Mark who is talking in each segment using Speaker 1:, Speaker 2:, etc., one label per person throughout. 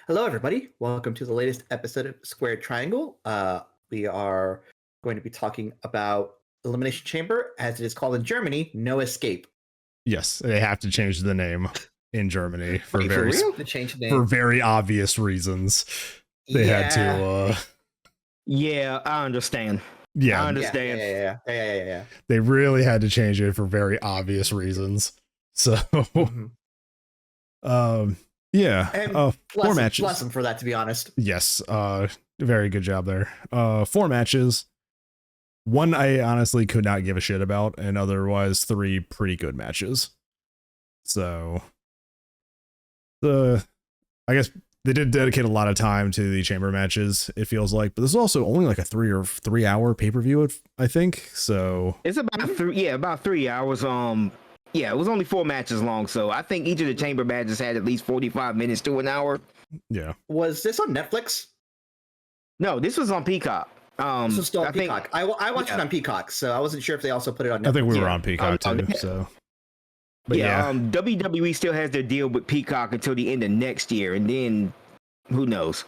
Speaker 1: Hello, everybody. Welcome to the latest episode of Square Triangle. We are going to be talking about Elimination Chamber, as it is called in Germany, No Escape.
Speaker 2: Yes, they have to change the name in Germany for
Speaker 1: Wait,
Speaker 2: very
Speaker 1: for real? To change the name.
Speaker 2: for very obvious reasons. They had to.
Speaker 3: Yeah, I understand.
Speaker 2: Yeah,
Speaker 3: I understand.
Speaker 1: Yeah.
Speaker 2: They really had to change it for very obvious reasons. So, yeah.
Speaker 1: And
Speaker 2: four matches.
Speaker 1: Lesson for that, to be honest.
Speaker 2: Yes. Very good job there. 4 matches. One I honestly could not give a shit about, and otherwise 3 pretty good matches. So, I guess they did dedicate a lot of time to the chamber matches, it feels like, but this is also only like a 3 hour pay-per-view, I think. So
Speaker 3: it's about about 3 hours. It was only 4 matches long, so I think each of the chamber matches had at least 45 minutes to an hour.
Speaker 2: Yeah.
Speaker 1: Was this on Netflix?
Speaker 3: No, this was on Peacock.
Speaker 1: This was still on Peacock. I watched it on Peacock, so I wasn't sure if they also put it on Netflix.
Speaker 2: I think we were on Peacock too. So, but
Speaker 3: WWE still has their deal with Peacock until the end of next year, and then who knows?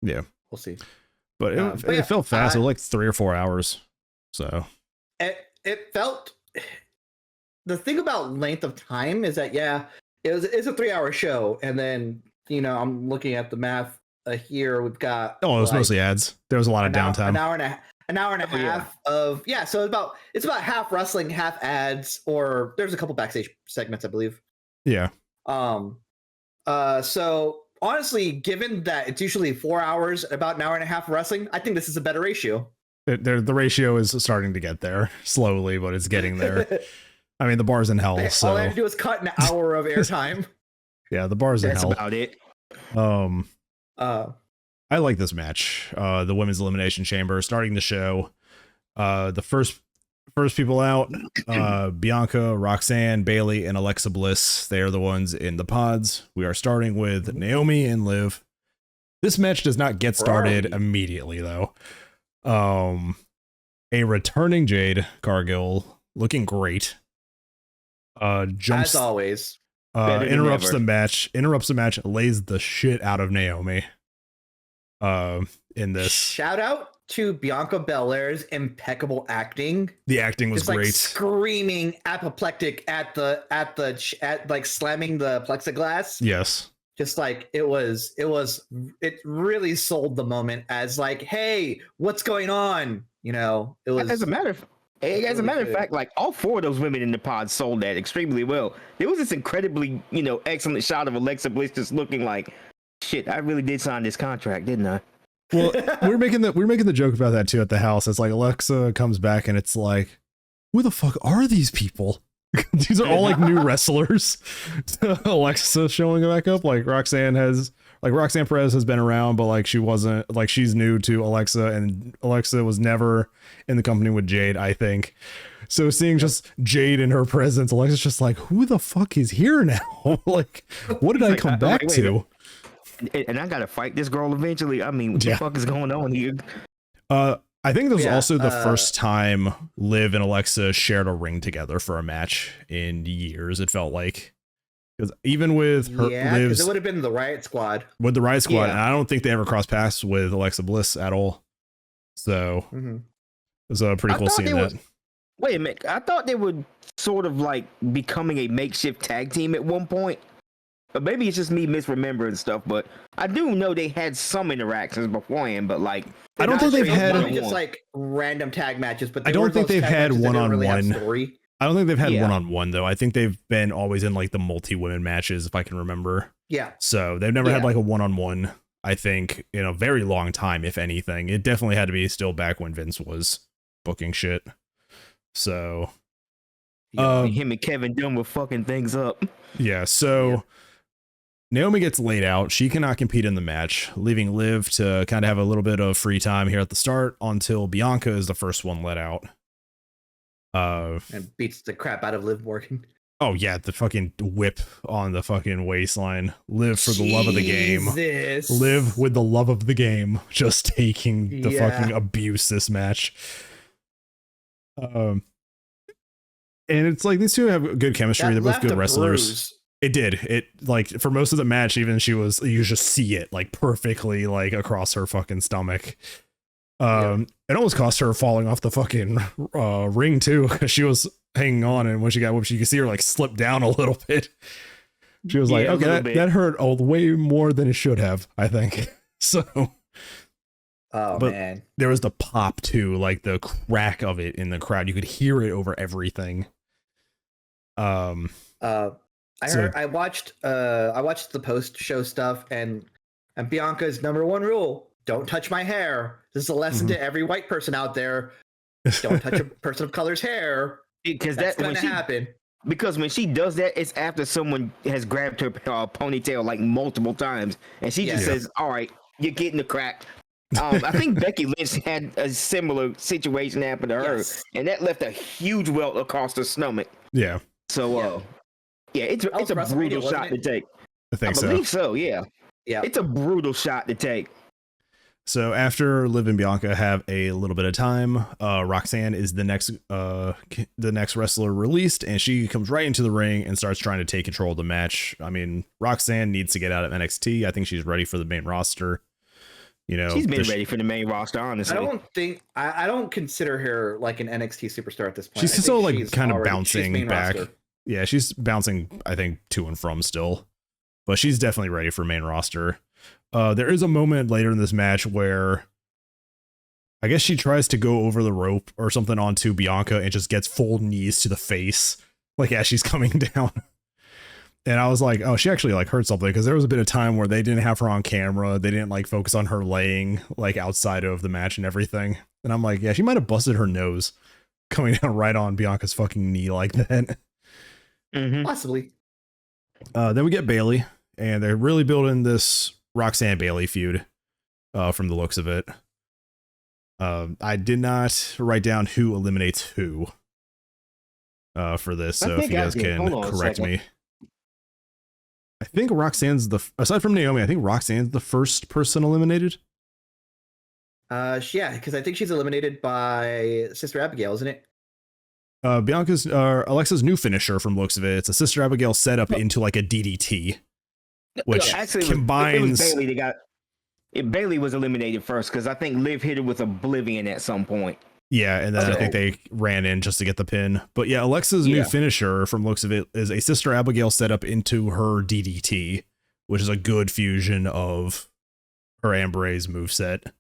Speaker 2: Yeah,
Speaker 1: we'll see.
Speaker 2: But it felt fast. It was like 3 or 4 hours. So
Speaker 1: it felt. The thing about length of time is that it's a 3-hour show, and then I'm looking at the math here. We've got
Speaker 2: it was mostly ads. There was a lot of downtime.
Speaker 1: An hour and a half of So it's about half wrestling, half ads, or there's a couple backstage segments, I believe.
Speaker 2: Yeah.
Speaker 1: So honestly, given that it's usually 4 hours, about an hour and a half of wrestling, I think this is a better ratio.
Speaker 2: The ratio is starting to get there slowly, but it's getting there. I mean, the bar's in hell. So
Speaker 1: all I had to do was cut an hour of airtime.
Speaker 2: Yeah, the bar's in hell.
Speaker 3: That's about
Speaker 2: it. I like this match. The women's elimination chamber starting the show. The first people out, Bianca, Roxanne, Bailey, and Alexa Bliss. They are the ones in the pods. We are starting with Naomi and Liv. This match does not get started immediately though. A returning Jade Cargill looking great. Jumps
Speaker 1: as always.
Speaker 2: Interrupts the match, lays the shit out of Naomi. In this,
Speaker 1: shout out to Bianca Belair's impeccable acting.
Speaker 2: The acting was great.
Speaker 1: Like screaming apoplectic at like slamming the plexiglass.
Speaker 2: Yes.
Speaker 1: Just like it really sold the moment as like, hey, what's going on? It was
Speaker 3: as a matter of fact, like all 4 of those women in the pod sold that extremely well. There was this incredibly, excellent shot of Alexa Bliss just looking like, shit, I really did sign this contract, didn't I?
Speaker 2: Well, we're making the joke about that too at the house. It's like Alexa comes back and it's like, who the fuck are these people? These are all like new wrestlers. Alexa showing back up. Like Roxanne Perez has been around, but like she wasn't, like she's new to Alexa, and Alexa was never in the company with Jade, I think. So seeing just Jade in her presence, Alexa's just like, who the fuck is here now? Like, what did I come back to?
Speaker 3: And I gotta fight this girl eventually. I mean, what the fuck is going on here?
Speaker 2: I think this was also the first time Liv and Alexa shared a ring together for a match in years. It felt like, because even with her, Liv's,
Speaker 1: it would have been the Riot Squad.
Speaker 2: With the Riot Squad, and I don't think they ever crossed paths with Alexa Bliss at all. So it was pretty cool seeing that.
Speaker 3: Wait a minute, I thought they were sort of like becoming a makeshift tag team at one point. But maybe it's just me misremembering stuff, but I do know they had some interactions beforehand, but like
Speaker 2: I don't think they've had
Speaker 1: just like random tag matches, but
Speaker 2: I don't think they've had one-on-one. I don't think they've had one-on-one though. I think they've been always in like the multi-women matches, if I can remember.
Speaker 1: Yeah.
Speaker 2: So they've never had like a one-on-one, I think, in a very long time, if anything. It definitely had to be still back when Vince was booking shit. So
Speaker 3: him and Kevin Dunn were fucking things up.
Speaker 2: Yeah, so Naomi gets laid out. She cannot compete in the match, leaving Liv to kind of have a little bit of free time here at the start until Bianca is the first one let out.
Speaker 1: And beats the crap out of Liv Morgan.
Speaker 2: Oh yeah, the fucking whip on the fucking waistline. Liv for the love of the game. Liv with the love of the game, just taking the fucking abuse this match. And it's like these two have good chemistry. They're both good wrestlers. It did. It like for most of the match, even you just see it like perfectly like across her fucking stomach. It almost cost her falling off the fucking ring too, because she was hanging on, and when she got whipped, you can see her like slip down a little bit. She was like, okay, that hurt way more than it should have, I think. So
Speaker 1: man,
Speaker 2: there was the pop too, like the crack of it in the crowd. You could hear it over everything. I
Speaker 1: watched the post show stuff, and Bianca's number one rule: don't touch my hair. This is a lesson to every white person out there. Don't touch a person of color's hair,
Speaker 3: because
Speaker 1: that's going to happen.
Speaker 3: Because when she does that, it's after someone has grabbed her ponytail like multiple times, and she just says, "All right, you're getting the crack." I think Becky Lynch had a similar situation happen to her, and that left a huge welt across her stomach.
Speaker 2: Yeah.
Speaker 3: So, it's a brutal shot to take. I believe so. Yeah. It's a brutal shot to take.
Speaker 2: So after Liv and Bianca have a little bit of time, Roxanne is the next wrestler released, and she comes right into the ring and starts trying to take control of the match. I mean, Roxanne needs to get out of NXT. I think she's ready for the main roster. You know,
Speaker 3: she's been ready for the main roster, honestly.
Speaker 1: I don't consider her like an NXT superstar at this point.
Speaker 2: She's still like kind of bouncing back. Roster. Yeah, she's bouncing, I think, to and from still, but she's definitely ready for main roster. There is a moment later in this match where I guess she tries to go over the rope or something onto Bianca and just gets full knees to the face, like as she's coming down. And I was like, oh, she actually like hurt something, because there was a bit of time where they didn't have her on camera. They didn't like focus on her laying like outside of the match and everything. And I'm like, yeah, she might have busted her nose coming down right on Bianca's fucking knee like that.
Speaker 1: Possibly.
Speaker 2: Then we get Bayley, and they're really building this Roxanne Bayley feud from the looks of it. I did not write down who eliminates who for this, so if you guys can correct me. I think Roxanne's aside from Naomi, I think Roxanne's the first person eliminated.
Speaker 1: Yeah, because I think she's eliminated by Sister Abigail, isn't it?
Speaker 2: Alexa's new finisher from looks of it. It's a Sister Abigail setup into like a DDT. Which actually combines.
Speaker 3: It was Bayley Bayley was eliminated first, because I think Liv hit her with Oblivion at some point.
Speaker 2: Yeah, and then I think they ran in just to get the pin. But yeah, Alexa's new finisher from looks of it is a Sister Abigail setup into her DDT, which is a good fusion of her Ambrose moveset.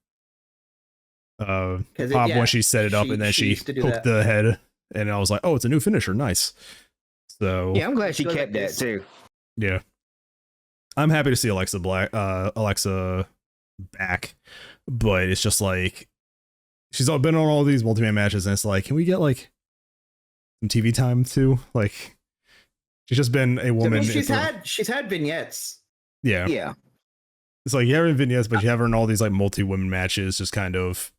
Speaker 2: Pop when she set it up, and then she hooked the head, and I was like, oh, it's a new finisher. Nice. So
Speaker 3: yeah, I'm glad she kept that too.
Speaker 2: Yeah. I'm happy to see Alexa back, but it's just like she's been on all these multi-man matches, and it's like, can we get like some TV time too? Like, she's just been a woman.
Speaker 1: I mean, she's had vignettes.
Speaker 2: Yeah. It's like you have her in vignettes, but you have her in all these like multi-women matches, just kind of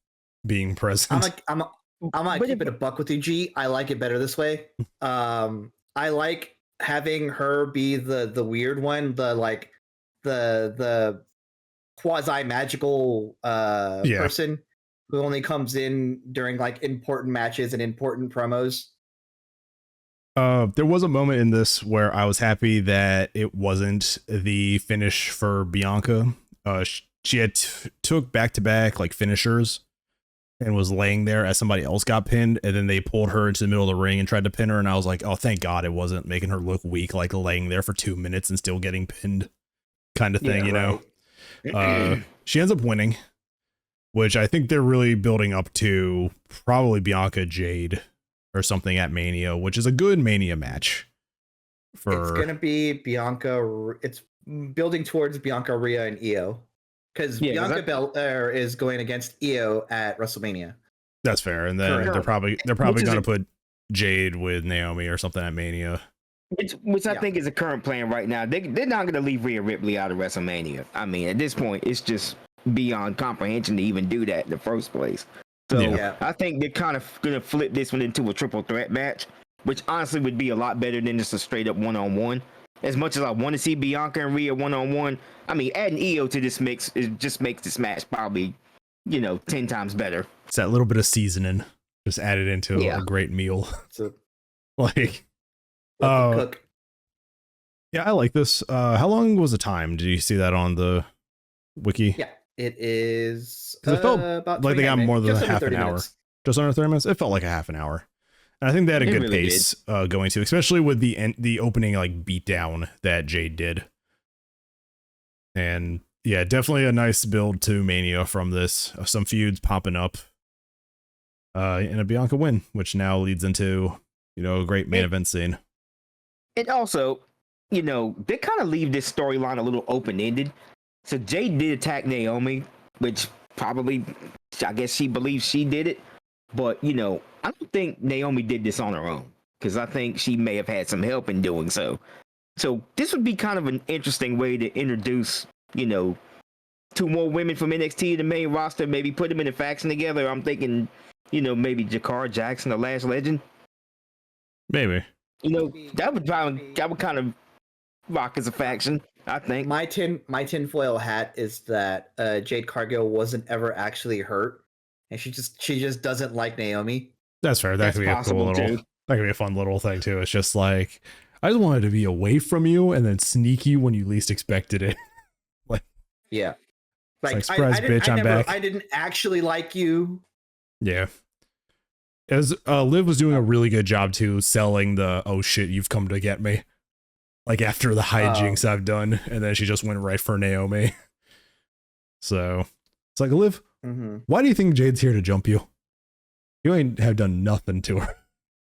Speaker 2: being present.
Speaker 1: I'm gonna keep it a buck with you, G. I like it better this way. I like having her be the weird one, the quasi magical person who only comes in during like important matches and important promos.
Speaker 2: There was a moment in this where I was happy that it wasn't the finish for Bianca. She had took back-to-back like finishers and was laying there as somebody else got pinned, and then they pulled her into the middle of the ring and tried to pin her, and I was like, oh, thank God it wasn't making her look weak, like laying there for 2 minutes and still getting pinned kind of thing, know? She ends up winning, which I think they're really building up to probably Bianca Jade or something at Mania, which is a good Mania match. It's
Speaker 1: going to be Bianca. It's building towards Bianca, Rhea, and Io. Because Bianca Belair is going against Io at WrestleMania.
Speaker 2: That's fair, and then they're probably going to put Jade with Naomi or something at Mania.
Speaker 3: Which I think is a current plan right now. They're not going to leave Rhea Ripley out of WrestleMania. I mean, at this point, it's just beyond comprehension to even do that in the first place. So I think they're kind of going to flip this one into a triple threat match, which honestly would be a lot better than just a straight up one-on-one. As much as I want to see Bianca and Rhea one-on-one, I mean, adding Io to this mix, it just makes this match probably, 10 times better.
Speaker 2: It's that little bit of seasoning just added into a great meal.
Speaker 1: So,
Speaker 2: like,
Speaker 1: cook.
Speaker 2: Yeah, I like this. How long was the time? Did you see that on the wiki?
Speaker 1: Yeah, it is
Speaker 2: 'Cause it felt
Speaker 1: about
Speaker 2: like they got
Speaker 1: 29
Speaker 2: more than
Speaker 1: just
Speaker 2: a
Speaker 1: under
Speaker 2: half an
Speaker 1: 30
Speaker 2: hour.
Speaker 1: minutes.
Speaker 2: Just under 30 minutes. It felt like a half an hour. And I think they had a
Speaker 3: It
Speaker 2: good
Speaker 3: really
Speaker 2: pace going to, especially with the opening like beatdown that Jade did. And yeah, definitely a nice build to Mania from this. Some feuds popping up. And a Bianca win, which now leads into, a great main event scene.
Speaker 3: And also, they kind of leave this storyline a little open-ended. So Jade did attack Naomi, which probably, I guess she believes she did it. But, I don't think Naomi did this on her own, because I think she may have had some help in doing so. So this would be kind of an interesting way to introduce, 2 more women from NXT to the main roster, maybe put them in a faction together. I'm thinking, maybe Jakar Jackson, the Last Legend.
Speaker 2: Maybe.
Speaker 3: That would kind of rock as a faction, I think.
Speaker 1: My tinfoil hat is that Jade Cargill wasn't ever actually hurt, and she just doesn't like Naomi.
Speaker 2: That's fair. That
Speaker 3: That's
Speaker 2: could be a cool
Speaker 3: possible,
Speaker 2: little.
Speaker 3: too.
Speaker 2: That could be a fun little thing too. It's just like I just wanted to be away from you and then sneak you when you least expected it.
Speaker 1: Yeah,
Speaker 2: Like, surprise, bitch, I'm back.
Speaker 1: I didn't actually like you.
Speaker 2: Yeah. As Liv was doing a really good job too, selling the "oh shit, you've come to get me," like after the hijinks I've done, and then she just went right for Naomi. So it's like, Liv, why do you think Jade's here to jump you? You ain't have done nothing to her.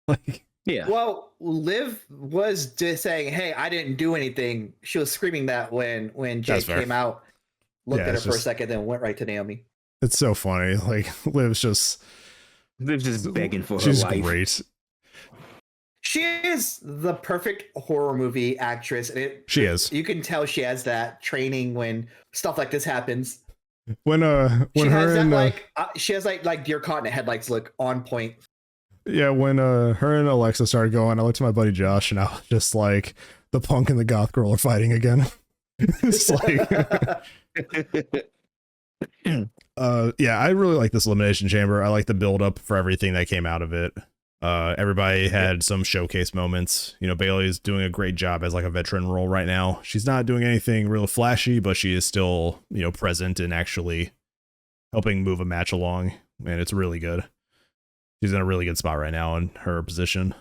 Speaker 2: Like,
Speaker 3: Yeah.
Speaker 1: Well, Liv was just saying, "Hey, I didn't do anything." She was screaming that when Jade came out, looked at her for a second, then went right to Naomi.
Speaker 2: It's so funny. Like, Liv's just
Speaker 3: begging for her
Speaker 2: she's
Speaker 3: life.
Speaker 2: Great.
Speaker 1: She is the perfect horror movie actress.
Speaker 2: She is.
Speaker 1: You can tell she has that training when stuff like this happens.
Speaker 2: When
Speaker 1: she
Speaker 2: her
Speaker 1: has
Speaker 2: and
Speaker 1: that, she has like deer caught in the headlights look on point.
Speaker 2: Yeah, when her and Alexa started going, I looked at my buddy Josh and I was just like, the punk and the goth girl are fighting again. It's like yeah, I really like this Elimination Chamber. I like the build up for everything that came out of it. Everybody had some showcase moments. Bailey's doing a great job as like a veteran role right now. She's not doing anything real flashy, but she is still, present and actually helping move a match along, and it's really good. She's in a really good spot right now in her position.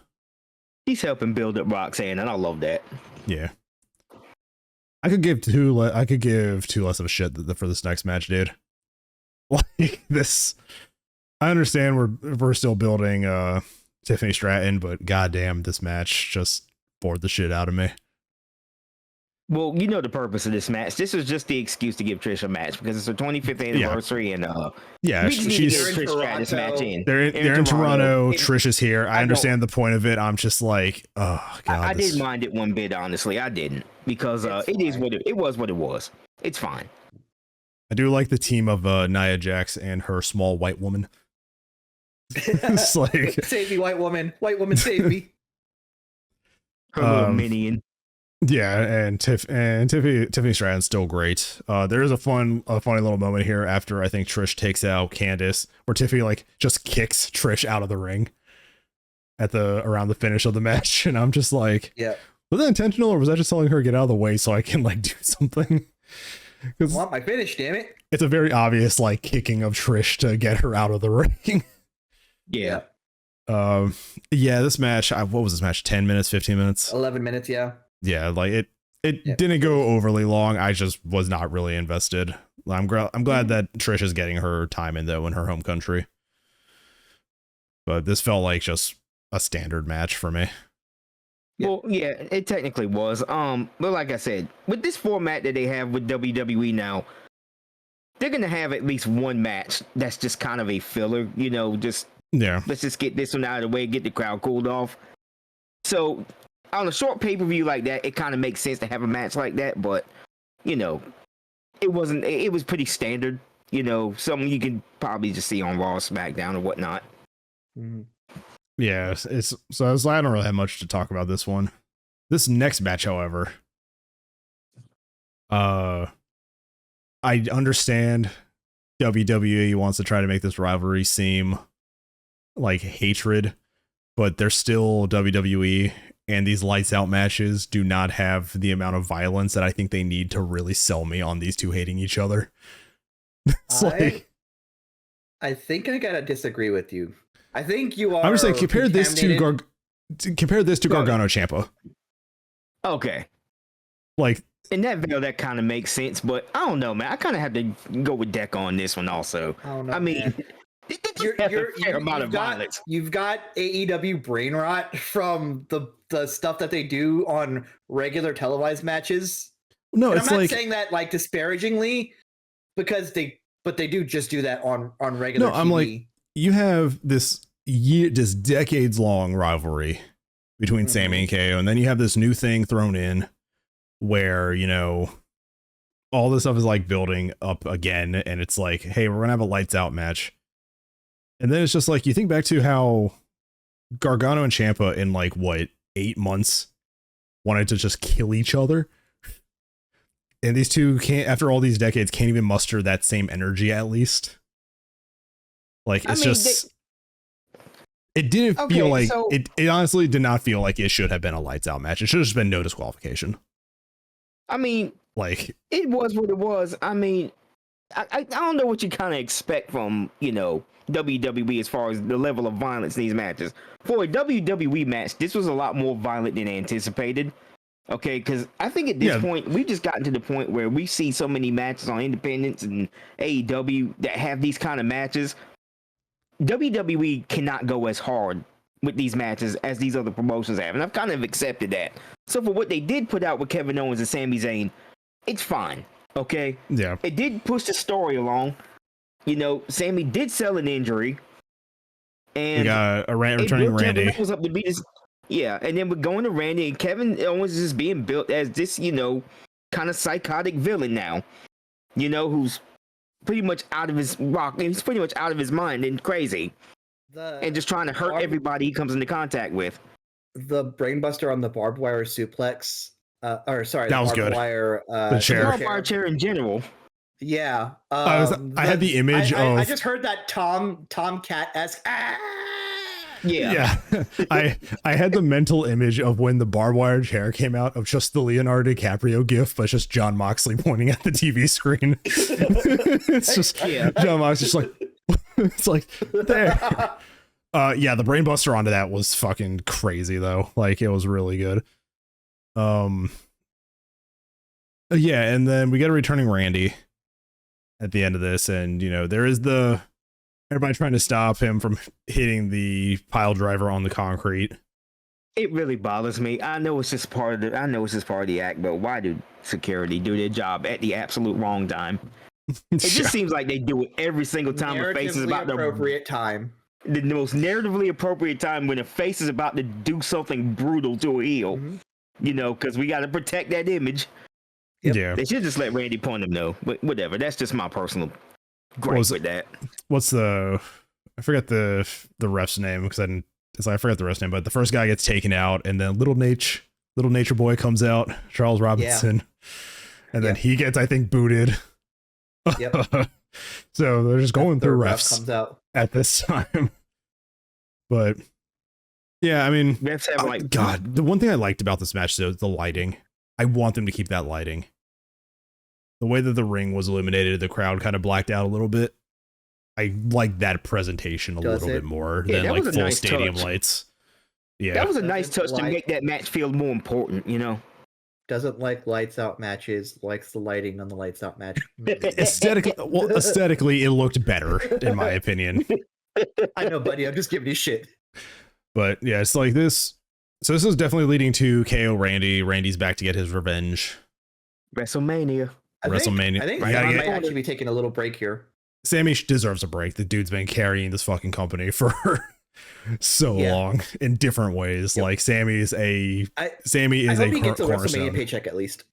Speaker 3: He's helping build up Roxanne, and I love that.
Speaker 2: Yeah. I could give two less of a shit for this next match, dude. Like this, I understand we're still building Tiffany Stratton, but goddamn, this match just bored the shit out of me.
Speaker 3: Well, the purpose of this match. This was just the excuse to give Trish a match because it's her 25th anniversary, and
Speaker 2: she's
Speaker 3: Trish Stratus match in.
Speaker 2: They're in Toronto. Trish is here. I understand the point of it. I'm just like, oh god.
Speaker 3: I didn't mind it one bit, honestly. I didn't, because it was what it was. It's fine.
Speaker 2: I do like the team of Nia Jax and her small white woman. It's like,
Speaker 1: save me, white woman, save me.
Speaker 3: Her little minion.
Speaker 2: Yeah, and Tiffany Stratton's still great. There is a funny little moment here after I think Trish takes out Candice, where Tiffany like just kicks Trish out of the ring around the finish of the match, and I'm just like,
Speaker 1: yeah,
Speaker 2: was that intentional or was I just telling her to get out of the way so I can like do something?
Speaker 1: I want my finish, damn it!
Speaker 2: It's a very obvious like kicking of Trish to get her out of the ring.
Speaker 3: Yeah.
Speaker 2: Yeah, this match. What was this match? 10 minutes, 15 minutes,
Speaker 1: 11 minutes. Yeah.
Speaker 2: Yeah, like it didn't go overly long. I just was not really invested. I'm glad that Trish is getting her time in though in her home country. But this felt like just a standard match for me.
Speaker 3: Well, yeah, it technically was. But like I said, with this format that they have with WWE now, they're gonna have at least one match that's just kind of a filler. Let's just get this one out of the way, get the crowd cooled off. So on a short pay-per-view like that, it kind of makes sense to have a match like that, but it was pretty standard, something you can probably just see on Raw, SmackDown, or whatnot.
Speaker 2: Mm-hmm. Yeah, I don't really have much to talk about this one. This next match, however, I understand WWE wants to try to make this rivalry seem like hatred, but they're still WWE, and these lights out matches do not have the amount of violence that I think they need to really sell me on these two hating each other. It's
Speaker 1: I think I gotta disagree with you. I think you are.
Speaker 2: I'm just saying, compare this to Gargano Ciampa.
Speaker 3: Okay.
Speaker 2: Like,
Speaker 3: in that veil, that kind of makes sense, but I don't know, man. I kind of have to go with Deca on this one also.
Speaker 1: I don't know,
Speaker 3: I mean,
Speaker 1: you've got AEW brain rot from the stuff that they do on regular televised matches.
Speaker 2: No,
Speaker 1: and
Speaker 2: it's
Speaker 1: I'm not
Speaker 2: like
Speaker 1: saying that like disparagingly, because they do just do that on regular TV.
Speaker 2: I'm like, you have this decades long rivalry between Sammy and KO, and then you have this new thing thrown in where, you know, all this stuff is like building up again, and it's like, hey, we're gonna have a lights out match. And then it's just like, you think back to how Gargano and Ciampa in like, what, 8 months wanted to just kill each other. And these two can't, after all these decades, can't even muster that same energy, at least. Like, it's it didn't feel like, it honestly did not feel like it should have been a lights out match. It should have just been no disqualification.
Speaker 3: I mean,
Speaker 2: like,
Speaker 3: it was what it was. I mean, I don't know what you kind of expect from, you know, WWE as far as the level of violence in these matches. For a WWE match, this was a lot more violent than anticipated. Okay, because I think at this point, we've just gotten to the point where we see so many matches on Independence and AEW that have these kind of matches. WWE cannot go as hard with these matches as these other promotions have, and I've kind of accepted that. So for what they did put out with Kevin Owens and Sami Zayn, it's fine. Okay,
Speaker 2: yeah,
Speaker 3: it did push the story along. You know, Sammy did sell an injury, and
Speaker 2: we got a returning Randy.
Speaker 3: Was up to beat his, yeah, and then we're going to Randy, and Kevin Owens is being built as this, you know, kind of psychotic villain now. You know, who's pretty much out of his rock. He's pretty much out of his mind and crazy, and just trying to hurt everybody he comes into contact with.
Speaker 1: The brainbuster on the barbed wire suplex,
Speaker 2: that was good.
Speaker 1: Wire,
Speaker 2: the chair.
Speaker 3: Barbed wire chair in general.
Speaker 1: Yeah,
Speaker 2: I had the image of.
Speaker 1: I just heard that Tomcat-esque.
Speaker 3: Yeah.
Speaker 2: I had the mental image of when the barbed wire chair came out of just the Leonardo DiCaprio gif, but just John Moxley pointing at the TV screen. It's just John Moxley's just like, it's like there. Yeah, the brainbuster onto that was fucking crazy though. Like, it was really good. Yeah, and then we get a returning Randy at the end of this, and you know, there is everybody trying to stop him from hitting the pile driver on the concrete.
Speaker 3: It really bothers me. I know it's just part of the act, but why do security do their job at the absolute wrong time? It just seems like they do it every single time a face is about the
Speaker 1: appropriate time.
Speaker 3: The most narratively appropriate time when a face is about to do something brutal to a heel. Mm-hmm. You know, because we got to protect that image.
Speaker 2: Yep. Yeah,
Speaker 3: they should just let Randy point him though. But whatever, that's just my personal gripe with that.
Speaker 2: What's I forget the ref's name because I forgot the ref's name, but the first guy gets taken out, and then little nature boy comes out, Charles Robinson, and then he gets, I think, booted.
Speaker 1: Yep.
Speaker 2: So they're just going through refs
Speaker 1: comes out
Speaker 2: at this time. But yeah, I mean,
Speaker 3: refs have
Speaker 2: God, the one thing I liked about this match though is the lighting. I want them to keep that lighting. The way that the ring was illuminated, the crowd kind of blacked out a little bit. I like that presentation a little bit more than like full stadium lights. Yeah,
Speaker 3: that was a nice touch to make that match feel more important, you know.
Speaker 1: Doesn't like lights out matches, likes the lighting on the lights out match.
Speaker 2: Aesthetically, it looked better in my opinion.
Speaker 1: I know, buddy. I'm just giving you shit.
Speaker 2: But yeah, it's like this. So this is definitely leading to KO Randy. Randy's back to get his revenge.
Speaker 3: WrestleMania.
Speaker 1: I think Ron might actually be taking a little break here.
Speaker 2: Sammy deserves a break. The dude's been carrying this fucking company for so long in different ways. Yep. Like Sammy is a
Speaker 1: he gets a WrestleMania paycheck at least.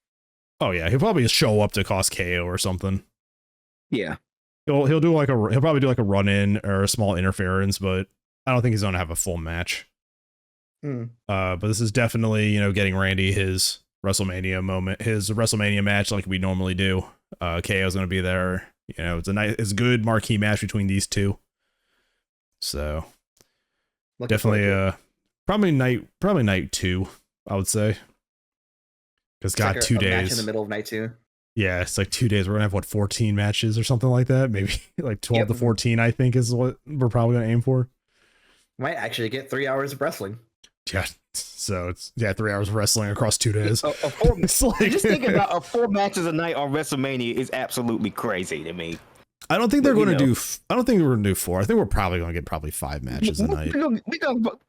Speaker 2: Oh yeah, he'll probably show up to cost KO or something.
Speaker 3: Yeah,
Speaker 2: he'll probably do like a run in or a small interference, but I don't think he's gonna have a full match. But this is definitely, you know, getting Randy his WrestleMania moment, his WrestleMania match like we normally do. KO's gonna be there. You know, it's a good marquee match between these two. So definitely probably night 2 I would say. Because
Speaker 1: It's like
Speaker 2: 2
Speaker 1: a match in
Speaker 2: days.
Speaker 1: the middle of night too.
Speaker 2: Yeah, it's like 2 days. We're gonna have 14 matches or something like that. Maybe like 12 to
Speaker 1: Yep.
Speaker 2: 14. I think is what we're probably gonna aim for.
Speaker 1: Might actually get 3 hours of wrestling.
Speaker 2: Yeah. So it's 3 hours of wrestling across 2 days. It's like,
Speaker 3: Just thinking about 4 matches a night on WrestleMania is absolutely crazy to me.
Speaker 2: I don't think they're
Speaker 3: But,
Speaker 2: going to do. I don't think we're going to do 4. I think we're probably going to get 5 matches a night.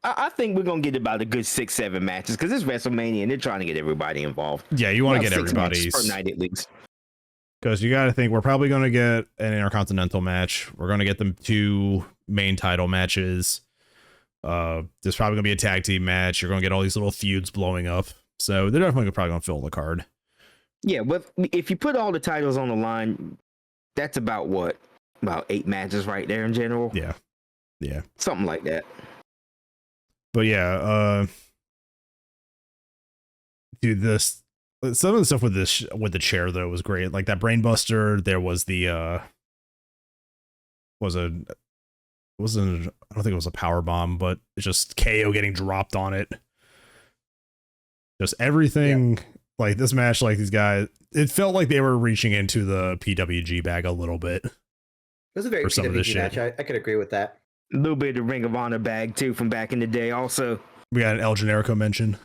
Speaker 3: I think we're gonna get about a good 6-7 matches because it's WrestleMania and they're trying to get everybody involved.
Speaker 2: Yeah, you want to
Speaker 3: About
Speaker 2: get
Speaker 3: 6 matches
Speaker 2: everybody's
Speaker 3: per night at least.
Speaker 2: because you got to think we're probably going to get an Intercontinental match. We're going to get them 2 main title matches. There's probably going to be a tag team match. You're going to get all these little feuds blowing up. So they're definitely probably going to fill the card.
Speaker 3: Yeah, but if you put all the titles on the line, that's about 8 matches right there in general.
Speaker 2: Yeah,
Speaker 3: Something like that.
Speaker 2: but yeah, dude, some of the stuff with the chair though was great. Like that brainbuster. There was the I don't think it was a power bomb, but it's just KO getting dropped on it. Just everything like this match, like these guys, it felt like they were reaching into the PWG bag a little bit.
Speaker 1: It was a very
Speaker 2: For some of this
Speaker 1: PWG match. I could agree with that.
Speaker 3: A little bit of Ring of Honor bag too from back in the day. Also,
Speaker 2: We got an El Generico mention.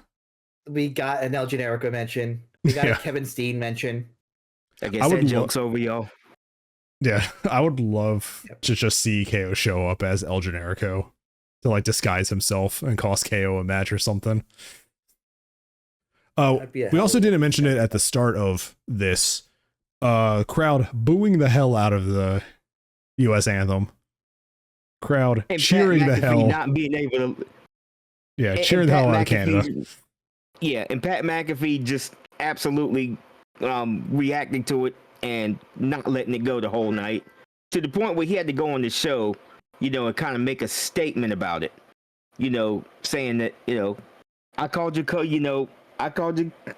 Speaker 1: We got an El Generico mention. We got
Speaker 2: Yeah.
Speaker 1: a Kevin Steen mention.
Speaker 3: I guess
Speaker 2: I
Speaker 3: that
Speaker 2: would
Speaker 3: joke's over, y'all.
Speaker 2: Yeah, I would love
Speaker 1: Yep.
Speaker 2: to just see KO show up as El Generico to like disguise himself and cost KO a match or something. Oh,
Speaker 1: That'd be a
Speaker 2: we
Speaker 1: hell
Speaker 2: also
Speaker 1: of a
Speaker 2: didn't mention it at the start of this. Crowd booing the hell out of the U.S. anthem. Crowd
Speaker 3: And
Speaker 2: cheering
Speaker 3: Pat
Speaker 2: the
Speaker 3: McAfee
Speaker 2: hell.
Speaker 3: not being able to.
Speaker 2: Yeah,
Speaker 3: and
Speaker 2: cheering the
Speaker 3: Pat
Speaker 2: hell out of
Speaker 3: McAfee-
Speaker 2: Canada.
Speaker 3: Yeah, and Pat McAfee just absolutely reacting to it and not letting it go the whole night to the point where he had to go on the show, and kind of make a statement about it. Saying that I called you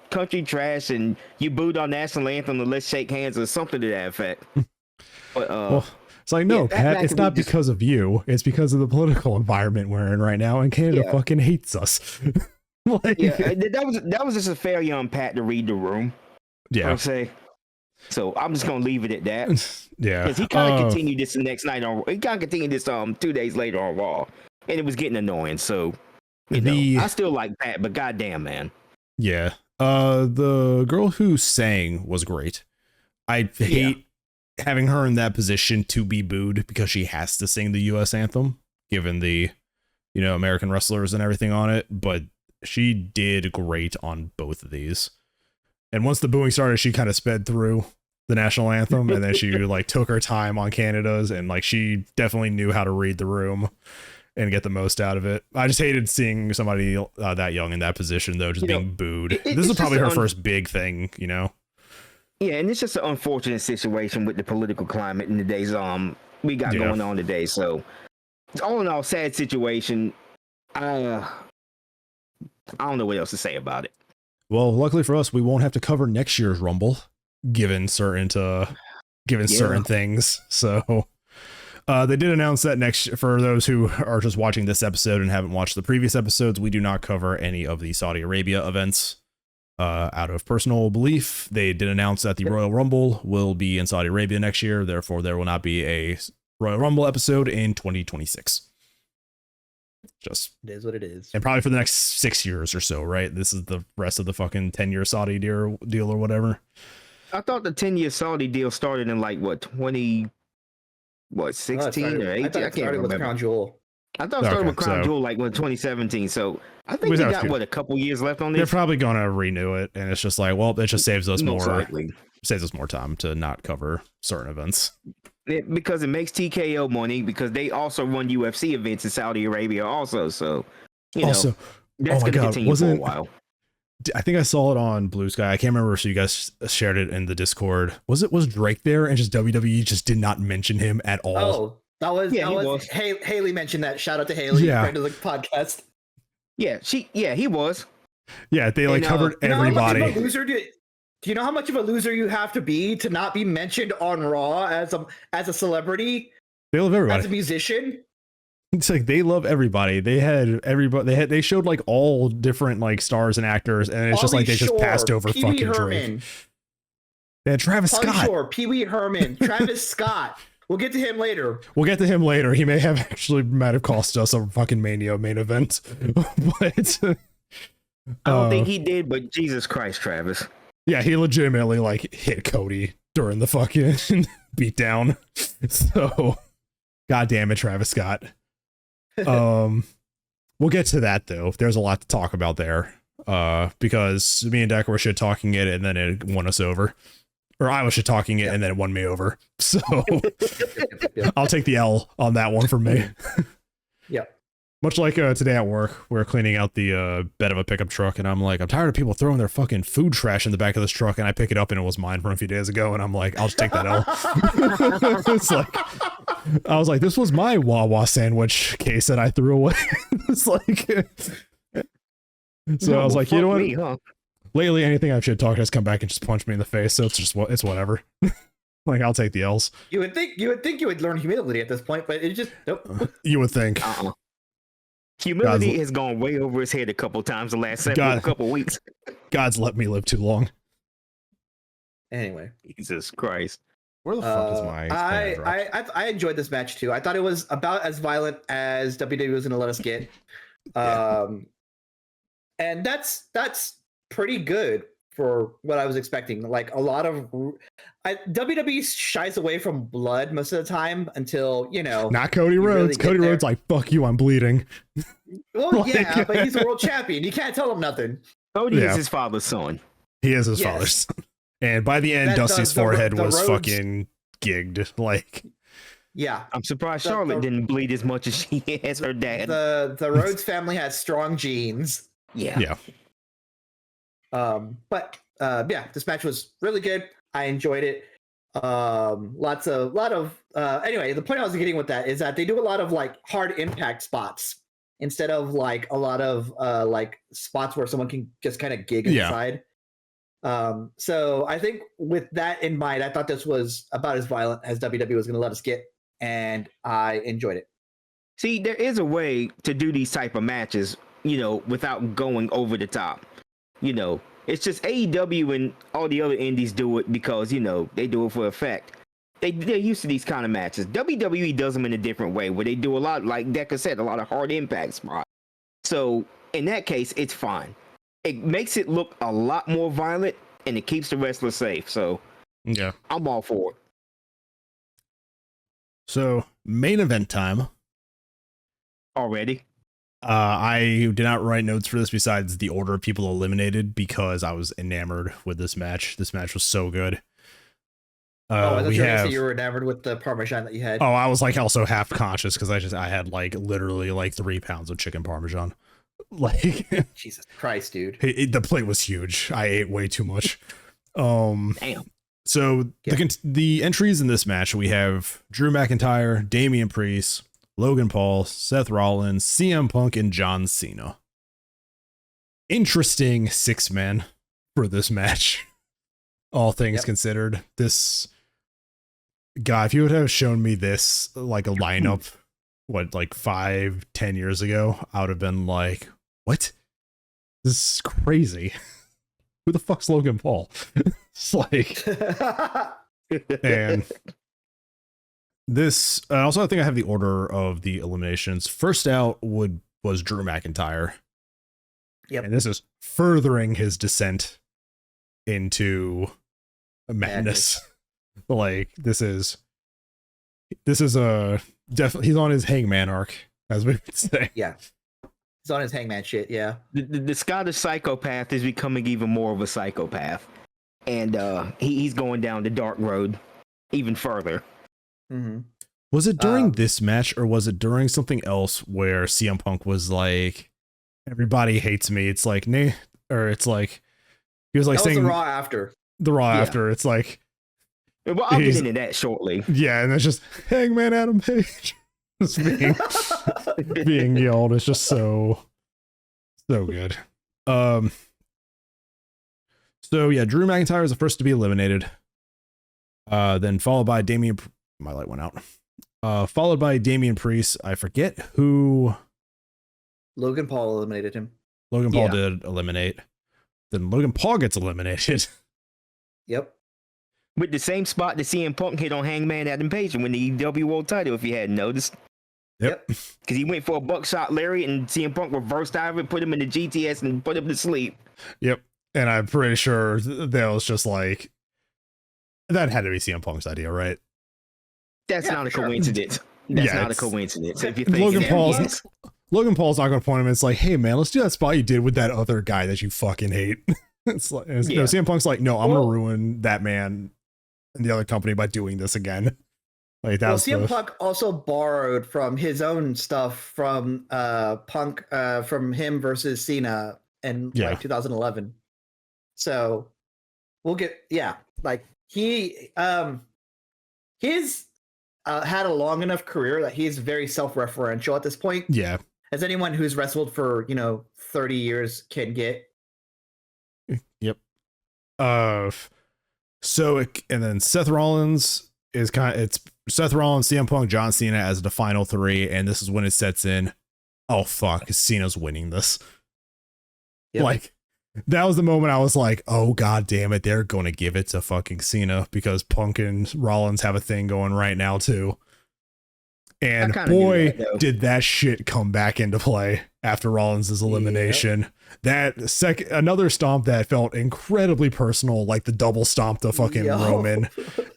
Speaker 3: country trash and you booed our national anthem and let's shake hands or something to that effect. But
Speaker 2: Well, it's like, no,
Speaker 3: yeah,
Speaker 2: Pat, it's
Speaker 3: McAfee
Speaker 2: not
Speaker 3: just-
Speaker 2: because of you. It's because of the political environment we're in right now, and Canada
Speaker 3: Yeah.
Speaker 2: fucking hates us. Like,
Speaker 3: yeah, that was just a failure on Pat to read the room.
Speaker 2: yeah.
Speaker 3: Per se. So I'm just gonna leave it at that.
Speaker 2: Yeah.
Speaker 3: Because he kind of continued this the next night on. He kind of continued this 2 days later on Raw, and it was getting annoying. So, I still like Pat, but goddamn, man.
Speaker 2: Yeah. The girl who sang was great. I hate having her in that position to be booed because she has to sing the US anthem, given the, American wrestlers and everything on it. But she did great on both of these. And once the booing started, she kind of sped through the national anthem, and then she like took her time on Canada's, and like she definitely knew how to read the room and get the most out of it. I just hated seeing somebody that young in that position though, just being booed. This is probably her first big thing,
Speaker 3: Yeah, and it's just an unfortunate situation with the political climate in the days we got going on today. So, it's all in all, sad situation. I don't know what else to say about it.
Speaker 2: Well, luckily for us, we won't have to cover next year's Rumble, given certain things. So they did announce that for those who are just watching this episode and haven't watched the previous episodes, we do not cover any of the Saudi Arabia events. Out of personal belief, they did announce that the Royal Rumble will be in Saudi Arabia next year. Therefore, there will not be a Royal Rumble episode in 2026. Just
Speaker 1: It is what it is.
Speaker 2: and probably for the next 6 years or so, right? This is the rest of the fucking 10-year Saudi deal or whatever.
Speaker 3: I thought the 10-year Saudi deal started in like 16 or 18?
Speaker 1: I thought it started with Crown Jewel.
Speaker 3: I thought it started with
Speaker 2: Okay,
Speaker 3: Crown
Speaker 2: so-
Speaker 3: Jewel like
Speaker 2: 2017.
Speaker 3: 2017. So I think they got a couple years left on
Speaker 2: They're
Speaker 3: this.
Speaker 2: probably gonna renew it, and it's just like, well, it just saves us
Speaker 3: Most
Speaker 2: more
Speaker 3: likely.
Speaker 2: time to not cover certain events.
Speaker 3: Because it makes TKO money because they also run UFC events in Saudi Arabia also. So
Speaker 2: Also,
Speaker 3: that's
Speaker 2: oh my
Speaker 3: going to
Speaker 2: God,
Speaker 3: continue for a while.
Speaker 2: I think I saw it on Blue Sky. I can't remember if you guys shared it in the Discord. Was Drake there and just WWE just did not mention him at all?
Speaker 1: Oh, that was
Speaker 3: Yeah, he was.
Speaker 1: Haley mentioned that. Shout out to Haley,
Speaker 2: Yeah.
Speaker 1: friend of the podcast.
Speaker 3: Yeah, he was.
Speaker 2: Yeah, they like
Speaker 3: And,
Speaker 2: covered
Speaker 1: You know how much
Speaker 2: everybody.
Speaker 1: of a loser do you know how much of a loser you have to be to not be mentioned on Raw as a celebrity,
Speaker 2: They love
Speaker 1: as a
Speaker 2: everybody.
Speaker 1: musician?
Speaker 2: It's like they love everybody. They had everybody. They showed like all different like stars and actors, and it's just like they just passed over
Speaker 1: Pee Wee
Speaker 2: fucking
Speaker 1: Herman.
Speaker 2: Drake. They had Travis Scott.
Speaker 1: Shore, Pee Wee Herman, Travis Scott. We'll get to him later.
Speaker 2: He may might have cost us a fucking Mania main event, but
Speaker 3: I don't think he did. But Jesus Christ, Travis.
Speaker 2: Yeah, he legitimately like hit Cody during the fucking beatdown. So, god damn it, Travis Scott. We'll get to that though. There's a lot to talk about there. Because me and Deck were shit talking it, and then it won us over. Or I was shit talking it, and then it won me over. So I'll take the L on that one for me.
Speaker 1: Yeah.
Speaker 2: Much like today at work, we're cleaning out the bed of a pickup truck, and I'm like, I'm tired of people throwing their fucking food trash in the back of this truck, and I pick it up, and it was mine from a few days ago, and I'm like, I'll just take that L. It's like, I was like, this was my Wawa sandwich case that I threw away. It's like, so I was like, you know what?
Speaker 3: Me, huh?
Speaker 2: Lately, anything I've shit talked has come back and just punched me in the face, so it's whatever. Like, I'll take the L's.
Speaker 1: You would think you would learn humility at this point, but it just nope.
Speaker 2: You would think.
Speaker 3: Humility has gone way over his head a couple times the last couple weeks.
Speaker 2: God's let me live too long.
Speaker 1: Anyway,
Speaker 3: Jesus Christ.
Speaker 2: Where the fuck is my?
Speaker 1: I enjoyed this match too. I thought it was about as violent as WWE was going to let us get, and that's pretty good for what I was expecting. Like a lot of WWE shies away from blood most of the time until, you know,
Speaker 2: not Cody Rhodes. Cody Rhodes like, fuck you, I'm bleeding.
Speaker 1: Well, like, yeah, but he's a world champion. You can't tell him nothing.
Speaker 3: Cody is his father's son.
Speaker 2: He is his father's son. And by the end, Dusty's forehead was Rhodes, fucking gigged. Like,
Speaker 1: yeah,
Speaker 3: I'm surprised Charlotte didn't bleed as much as she has her dad.
Speaker 1: The Rhodes family has strong genes.
Speaker 2: Yeah.
Speaker 1: But this match was really good. I enjoyed it. Anyway, the point I was getting with that is that they do a lot of like hard impact spots instead of like a lot of like spots where someone can just kind of gig inside. So I think with that in mind, I thought this was about as violent as WWE was going to let us get, and I enjoyed it.
Speaker 3: See, there is a way to do these type of matches, you know, without going over the top. You know, it's just AEW and all the other indies do it because, you know, they do it for effect. They're used to these kind of matches. WWE does them in a different way, where they do a lot, like Deca said, a lot of hard impact spots. So in that case, it's fine. It makes it look a lot more violent, and it keeps the wrestler safe. So
Speaker 2: yeah,
Speaker 3: I'm all for it.
Speaker 2: So main event time
Speaker 3: already.
Speaker 2: I did not write notes for this besides the order of people eliminated because I was enamored with this match. This match was so good.
Speaker 1: I thought you were enamored with the Parmesan that you had.
Speaker 2: Oh, I was like also half conscious because I had like literally like 3 pounds of chicken Parmesan. Like
Speaker 1: Jesus Christ, dude.
Speaker 2: The plate was huge. I ate way too much.
Speaker 3: Damn.
Speaker 2: So the entries in this match, we have Drew McIntyre, Damian Priest, Logan Paul, Seth Rollins, CM Punk, and John Cena. Interesting 6-man for this match. All things considered. This guy, if you would have shown me this, like a lineup, like 5-10 years ago, I would have been like, what? This is crazy. Who the fuck's Logan Paul? It's like, and this, also, I think I have the order of the eliminations. First out was Drew McIntyre.
Speaker 1: Yep.
Speaker 2: And this is furthering his descent into madness. Like, this is a definitely, he's on his hangman arc, as we would say.
Speaker 1: Yeah. He's on his hangman shit, yeah.
Speaker 3: The Scottish psychopath is becoming even more of a psychopath. And he's going down the dark road even further.
Speaker 1: Mm-hmm.
Speaker 2: Was it during this match or was it during something else where CM Punk was like, everybody hates me? It's like, nah, or it's like, he was like saying
Speaker 1: the Raw after.
Speaker 2: The Raw after, it's like,
Speaker 3: well, I'll get into that shortly.
Speaker 2: Yeah, and it's just Hangman Adam Page just being yelled. It's just so good. So yeah, Drew McIntyre is the first to be eliminated. Then followed by Damian. My light went out. Followed by Damian Priest. I forget who.
Speaker 1: Logan Paul eliminated him.
Speaker 2: Logan Paul did eliminate. Then Logan Paul gets eliminated.
Speaker 1: Yep.
Speaker 3: With the same spot that CM Punk hit on Hangman Adam Page and win the EW World title, if you hadn't noticed.
Speaker 2: Yep.
Speaker 3: Because he went for a buckshot lariat and CM Punk reversed out of it, put him in the GTS and put him to sleep.
Speaker 2: Yep. And I'm pretty sure that was just like, that had to be CM Punk's idea, right?
Speaker 3: That's not a coincidence. That's not a coincidence. If you think
Speaker 2: Logan Paul's not going to point him. It's like, hey man, let's do that spot you did with that other guy that you fucking hate. It's like, no, CM Punk's like, no, I'm going to ruin that man and the other company by doing this again. Like that.
Speaker 1: CM Punk also borrowed from his own stuff from Punk from him versus Cena in like 2011. So we'll get like he's had a long enough career that he's very self-referential at this point.
Speaker 2: Yeah.
Speaker 1: As anyone who's wrestled for 30 years can get.
Speaker 2: Yep. And then Seth Rollins is it's Seth Rollins, CM Punk, John Cena as the final three, and this is when it sets in. Oh fuck, Cena's winning this. Yep. Like that was the moment I was like, oh god damn it, they're gonna give it to fucking Cena because Punk and Rollins have a thing going right now too. And boy, did that shit come back into play after Rollins' elimination. Yep. That another stomp that felt incredibly personal, like the double stomp to fucking Roman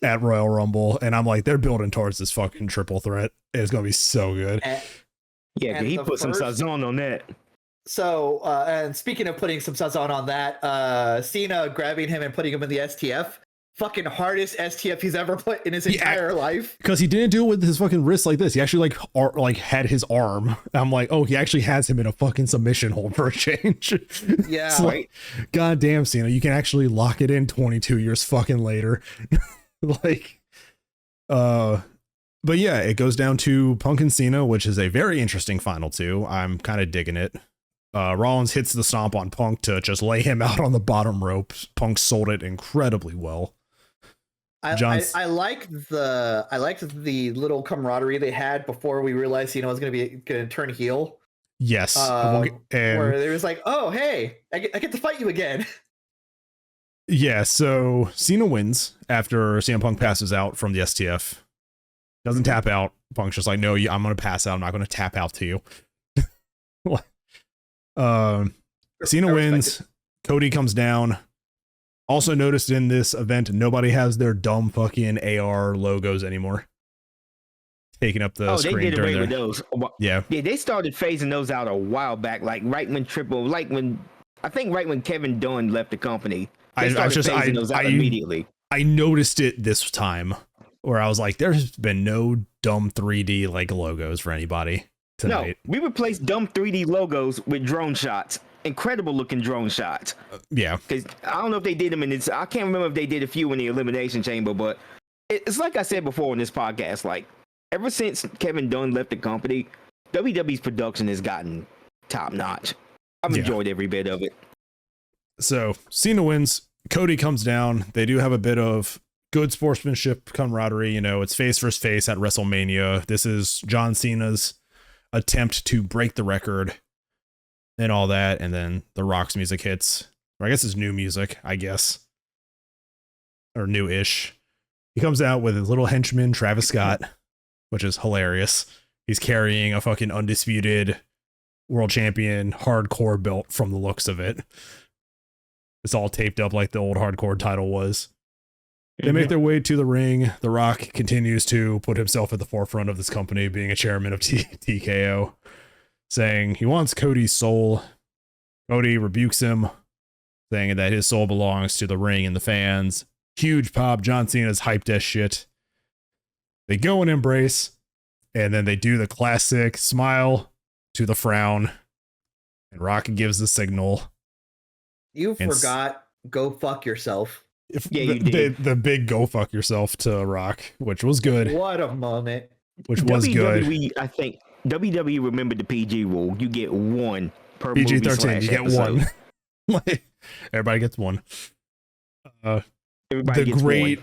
Speaker 2: at Royal Rumble. And I'm like, they're building towards this fucking triple threat. It's gonna be so good.
Speaker 3: He put some sazon on that.
Speaker 1: So, and speaking of putting some sazon on that, Cena grabbing him and putting him in the STF. Fucking hardest STF he's ever put in his entire life. Because
Speaker 2: he didn't do it with his fucking wrist like this. He actually like had his arm. I'm like, oh, he actually has him in a fucking submission hold for a change.
Speaker 1: Yeah.
Speaker 2: It's like, god damn, Cena, you can actually lock it in 22 years fucking later. Like, but yeah, it goes down to Punk and Cena, which is a very interesting final two. I'm kind of digging it. Rollins hits the stomp on Punk to just lay him out on the bottom rope. Punk sold it incredibly well.
Speaker 1: I liked the little camaraderie they had before we realized was going to turn heel.
Speaker 2: Yes,
Speaker 1: and where they was like, "Oh, hey, I get to fight you again."
Speaker 2: Yeah, so Cena wins after CM Punk passes out from the STF. Doesn't tap out. Punk's just like, "No, I'm going to pass out. I'm not going to tap out to you." Cena wins. Cody comes down. Also noticed in this event, nobody has their dumb fucking AR logos anymore. Taking up the screen.
Speaker 3: They did away with those.
Speaker 2: Yeah,
Speaker 3: they started phasing those out a while back, like right when Kevin Dunn left the company. They started phasing those out immediately.
Speaker 2: I noticed it this time, where I was like, "There's been no dumb 3D like logos for anybody tonight."
Speaker 3: No, we replaced dumb 3D logos with drone shots. Incredible looking drone shots.
Speaker 2: Yeah,
Speaker 3: because I don't know if they did them in this. I can't remember if they did a few in the Elimination Chamber, but it's like I said before in this podcast. Like ever since Kevin Dunn left the company, WWE's production has gotten top notch. I've enjoyed every bit of it.
Speaker 2: So Cena wins. Cody comes down. They do have a bit of good sportsmanship camaraderie. It's face versus face at WrestleMania. This is John Cena's attempt to break the record. And all that, and then The Rock's music hits. Or I guess it's new music, I guess. Or new-ish. He comes out with his little henchman, Travis Scott, which is hilarious. He's carrying a fucking undisputed world champion hardcore belt from the looks of it. It's all taped up like the old hardcore title was. They make their way to the ring. The Rock continues to put himself at the forefront of this company, being a chairman of TKO. Saying he wants Cody's soul. Cody rebukes him, saying that his soul belongs to the ring and the fans. Huge pop. John Cena's hyped as shit. They go and embrace, and then they do the classic smile to the frown, and Rock gives the signal.
Speaker 1: You forgot go fuck yourself.
Speaker 3: You did.
Speaker 2: The big go fuck yourself to Rock, which was good.
Speaker 1: What a moment.
Speaker 2: Which was good.
Speaker 3: I think WWE remembered the PG rule. You get one per
Speaker 2: PG-13. You get
Speaker 3: episode.
Speaker 2: one. Like everybody gets one.
Speaker 3: Everybody gets one.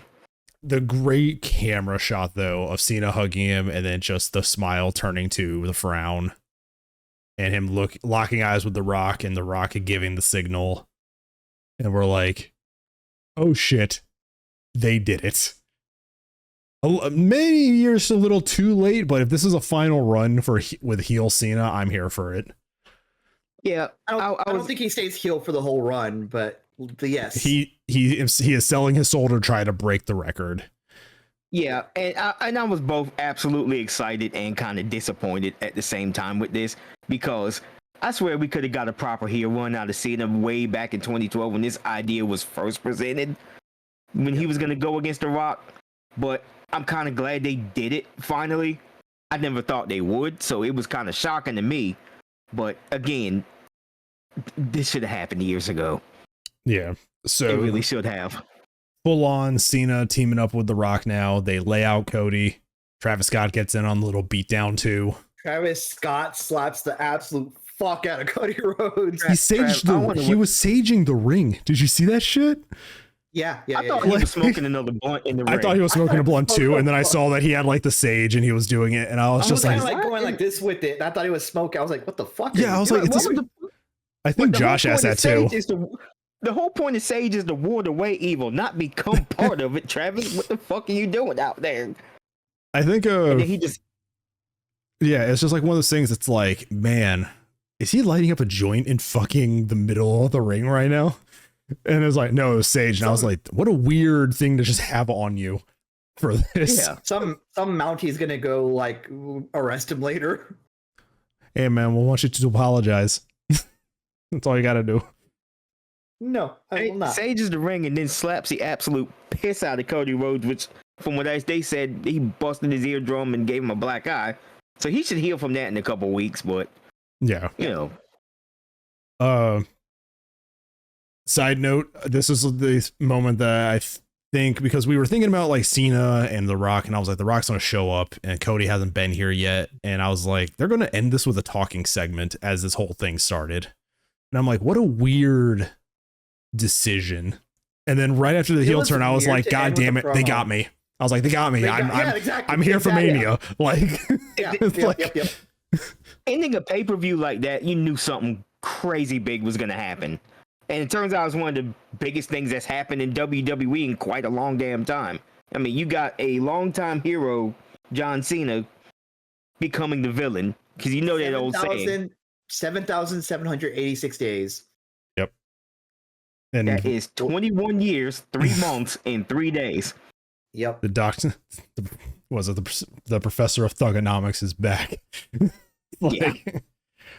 Speaker 2: the great camera shot though of Cena hugging him and then just the smile turning to the frown and him locking eyes with The Rock and The Rock giving the signal. And we're like, oh shit, they did it. Many years a little too late, but if this is a final run with heel Cena, I'm here for it.
Speaker 3: Yeah,
Speaker 1: I don't think he stays heel for the whole run, but yes,
Speaker 2: he is selling his soul to try to break the record.
Speaker 3: Yeah, and I was both absolutely excited and kind of disappointed at the same time with this, because I swear we could have got a proper heel run out of Cena way back in 2012 when this idea was first presented, when he was going to go against The Rock. But I'm kind of glad they did it finally. I never thought they would, so it was kind of shocking to me. But again, this should have happened years ago.
Speaker 2: Yeah, so
Speaker 3: it really should have.
Speaker 2: Full on Cena teaming up with The Rock now. They lay out Cody. Travis Scott gets in on the little beatdown too.
Speaker 1: Travis Scott slaps the absolute fuck out of Cody Rhodes.
Speaker 2: He was saging the ring. Did you see that shit?
Speaker 1: Yeah.
Speaker 3: I thought he was smoking another blunt in the ring.
Speaker 2: I thought he was smoking a blunt too, and then I saw that he had like the sage and he was doing it, and I was just like
Speaker 1: going like this with it. I thought he was smoking. I was like, what the fuck?
Speaker 2: Yeah, I was like, I think Josh asked that too.
Speaker 3: The whole point of Sage is to ward away evil, not become part of it. Travis, what the fuck are you doing out there?
Speaker 2: I think
Speaker 3: and then he just
Speaker 2: it's just like one of those things. It's like, man, is he lighting up a joint in fucking the middle of the ring right now? And it's like, no, it was Sage. And I was like, what a weird thing to just have on you for this.
Speaker 1: Yeah, some Mounty's gonna go like arrest him later.
Speaker 2: Hey man, we want you to apologize. That's all you gotta do.
Speaker 1: No, I will not.
Speaker 3: Sages the ring and then slaps the absolute piss out of Cody Rhodes, which from what they said, he busted his eardrum and gave him a black eye. So he should heal from that in a couple weeks, but
Speaker 2: yeah.
Speaker 3: You know.
Speaker 2: Side note, this is the moment that I think, because we were thinking about like Cena and The Rock, and I was like, The Rock's gonna show up and Cody hasn't been here yet. And I was like, they're gonna end this with a talking segment as this whole thing started. And I'm like, what a weird decision. And then right after the heel turn, I was like, God damn it, they got me. I was like, they got me. I'm here for Mania. Like,
Speaker 1: yep.
Speaker 3: Ending a pay-per-view like that, you knew something crazy big was gonna happen. And it turns out it was one of the biggest things that's happened in WWE in quite a long damn time. I mean, you got a longtime hero, John Cena, becoming the villain, because you know that old saying.
Speaker 1: 7,786 days.
Speaker 2: Yep. And
Speaker 3: that is 21 years, 3 months, and 3 days.
Speaker 1: Yep.
Speaker 2: The doctor, the professor of thugonomics is back.
Speaker 3: Yeah.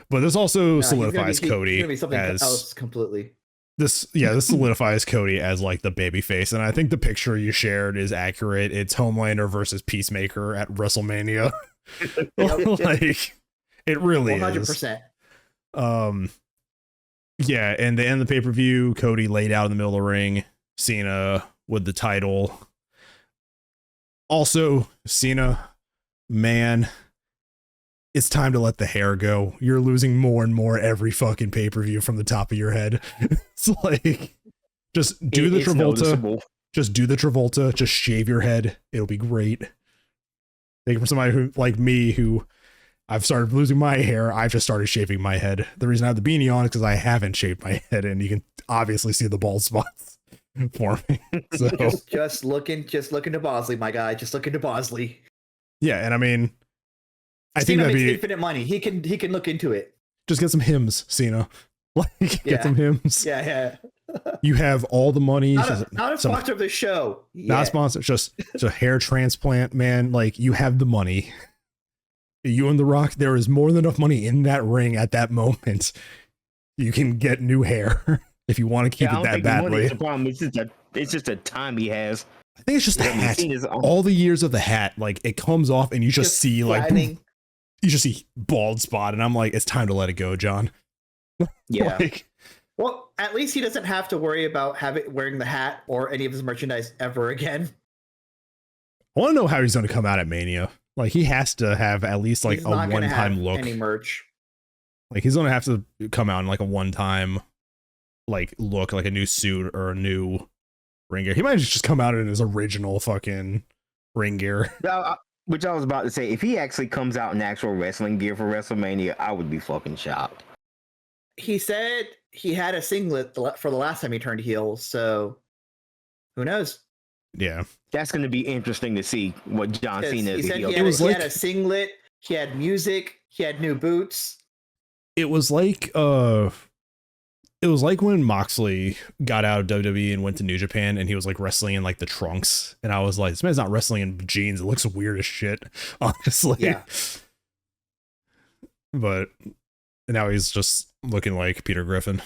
Speaker 2: But this also solidifies Cody
Speaker 1: as else completely.
Speaker 2: This solidifies Cody as like the baby face, and I think the picture you shared is accurate. It's Homelander versus Peacemaker at WrestleMania. Like, it really 100%. Yeah, and they end the pay-per-view. Cody laid out in the middle of the ring. Cena with the title. Also, Cena, man, it's time to let the hair go. You're losing more and more every fucking pay-per-view from the top of your head. It's like, just do the Travolta. Noticeable. Just do the Travolta. Just shave your head. It'll be great. Take it from somebody who, like me, who I've started losing my hair. I've just started shaving my head. The reason I have the beanie on is because I haven't shaved my head, and you can obviously see the bald spots for me. So
Speaker 1: just looking to Bosley, my guy. Just looking to Bosley.
Speaker 2: Yeah, and I mean, I think that'd be
Speaker 1: infinite money. He can look into it.
Speaker 2: Just get some hymns, Cena. Like, get some hymns.
Speaker 1: Yeah.
Speaker 2: You have all the money.
Speaker 1: Not a sponsor of the show.
Speaker 2: Not a sponsor. Just a hair transplant, man. Like, you have the money. You and The Rock, there is more than enough money in that ring at that moment. You can get new hair if you want to keep it that badly.
Speaker 3: The problem is it's just a time he has.
Speaker 2: I think it's just the hat. All the years of the hat, like, it comes off and you just see like boom, you just see bald spot, and I'm like, it's time to let it go, John.
Speaker 1: Yeah. Well, at least he doesn't have to worry about wearing the hat or any of his merchandise ever again.
Speaker 2: I want to know how he's going to come out at Mania. Like, he has to have at least like a one-time look.
Speaker 1: Any merch.
Speaker 2: Like, he's going to have to come out in like a one-time like look, like a new suit or a new ring gear. He might just come out in his original fucking ring gear.
Speaker 3: Which I was about to say, if he actually comes out in actual wrestling gear for WrestleMania, I would be fucking shocked.
Speaker 1: He said he had a singlet for the last time he turned heel, so who knows?
Speaker 2: Yeah.
Speaker 3: That's going to be interesting to see what John Cena
Speaker 1: He
Speaker 3: is.
Speaker 1: said
Speaker 3: Heel.
Speaker 1: he had a singlet, he had music, he had new boots.
Speaker 2: It was like when Moxley got out of WWE and went to New Japan and he was like wrestling in like the trunks. And I was like, this man's not wrestling in jeans. It looks weird as shit, honestly.
Speaker 1: Yeah.
Speaker 2: But now he's just looking like Peter Griffin.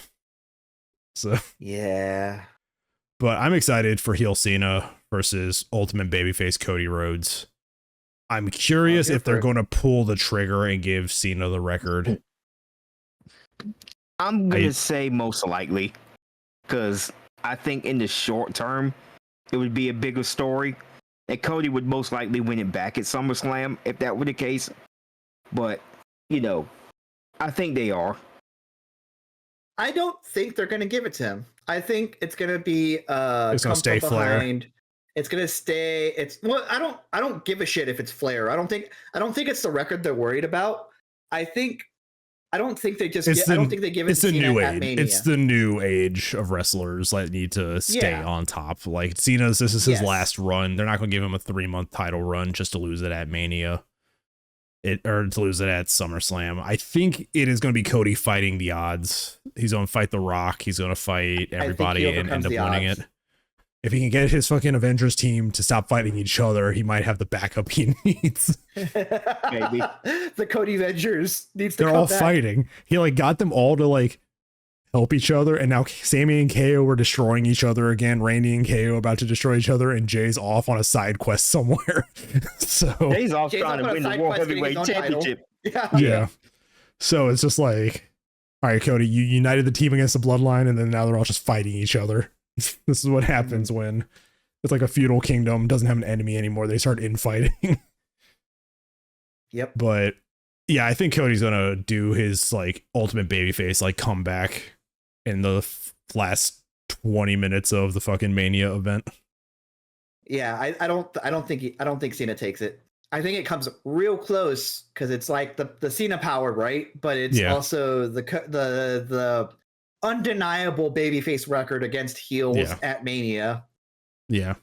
Speaker 2: So
Speaker 1: yeah.
Speaker 2: But I'm excited for heel Cena versus Ultimate Babyface Cody Rhodes. I'm curious if they're going to pull the trigger and give Cena the record.
Speaker 3: I'm going to say most likely, because I think in the short term, it would be a bigger story. And Cody would most likely win it back at SummerSlam if that were the case. But, I think they are.
Speaker 1: I don't think they're going to give it to him. I think it's going to be
Speaker 2: it's going to stay Flair.
Speaker 1: It's going to stay. I don't give a shit if it's Flair. I don't think it's the record they're worried about. I don't think they give it to Cena at Mania.
Speaker 2: It's the new age of wrestlers that need to stay on top. Like Cena's, this is his last run. They're not going to give him a 3-month title run just to lose it at Mania. Or to lose it at SummerSlam. I think it is going to be Cody fighting the odds. He's going to fight The Rock. He's going to fight everybody and end up winning it. If he can get his fucking Avengers team to stop fighting each other, he might have the backup he needs.
Speaker 1: Maybe the Cody Avengers needs to.
Speaker 2: They're all fighting. He like got them all to like help each other, and now Sammy and KO were destroying each other again. Randy and KO about to destroy each other, and Jay's off on a side quest somewhere. So
Speaker 3: Jay's off trying to win the World Heavyweight Championship.
Speaker 2: Yeah. So it's just like, all right, Cody, you united the team against the Bloodline, and then now they're all just fighting each other. This is what happens when it's like a feudal kingdom doesn't have an enemy anymore. They start infighting.
Speaker 1: Yep.
Speaker 2: But yeah, I think Cody's gonna do his like ultimate babyface like comeback in the last 20 minutes of the fucking Mania event.
Speaker 1: Yeah, I don't think Cena takes it. I think it comes real close because it's like the Cena power, right? But it's also the undeniable babyface record against heels at Mania.
Speaker 2: Yeah.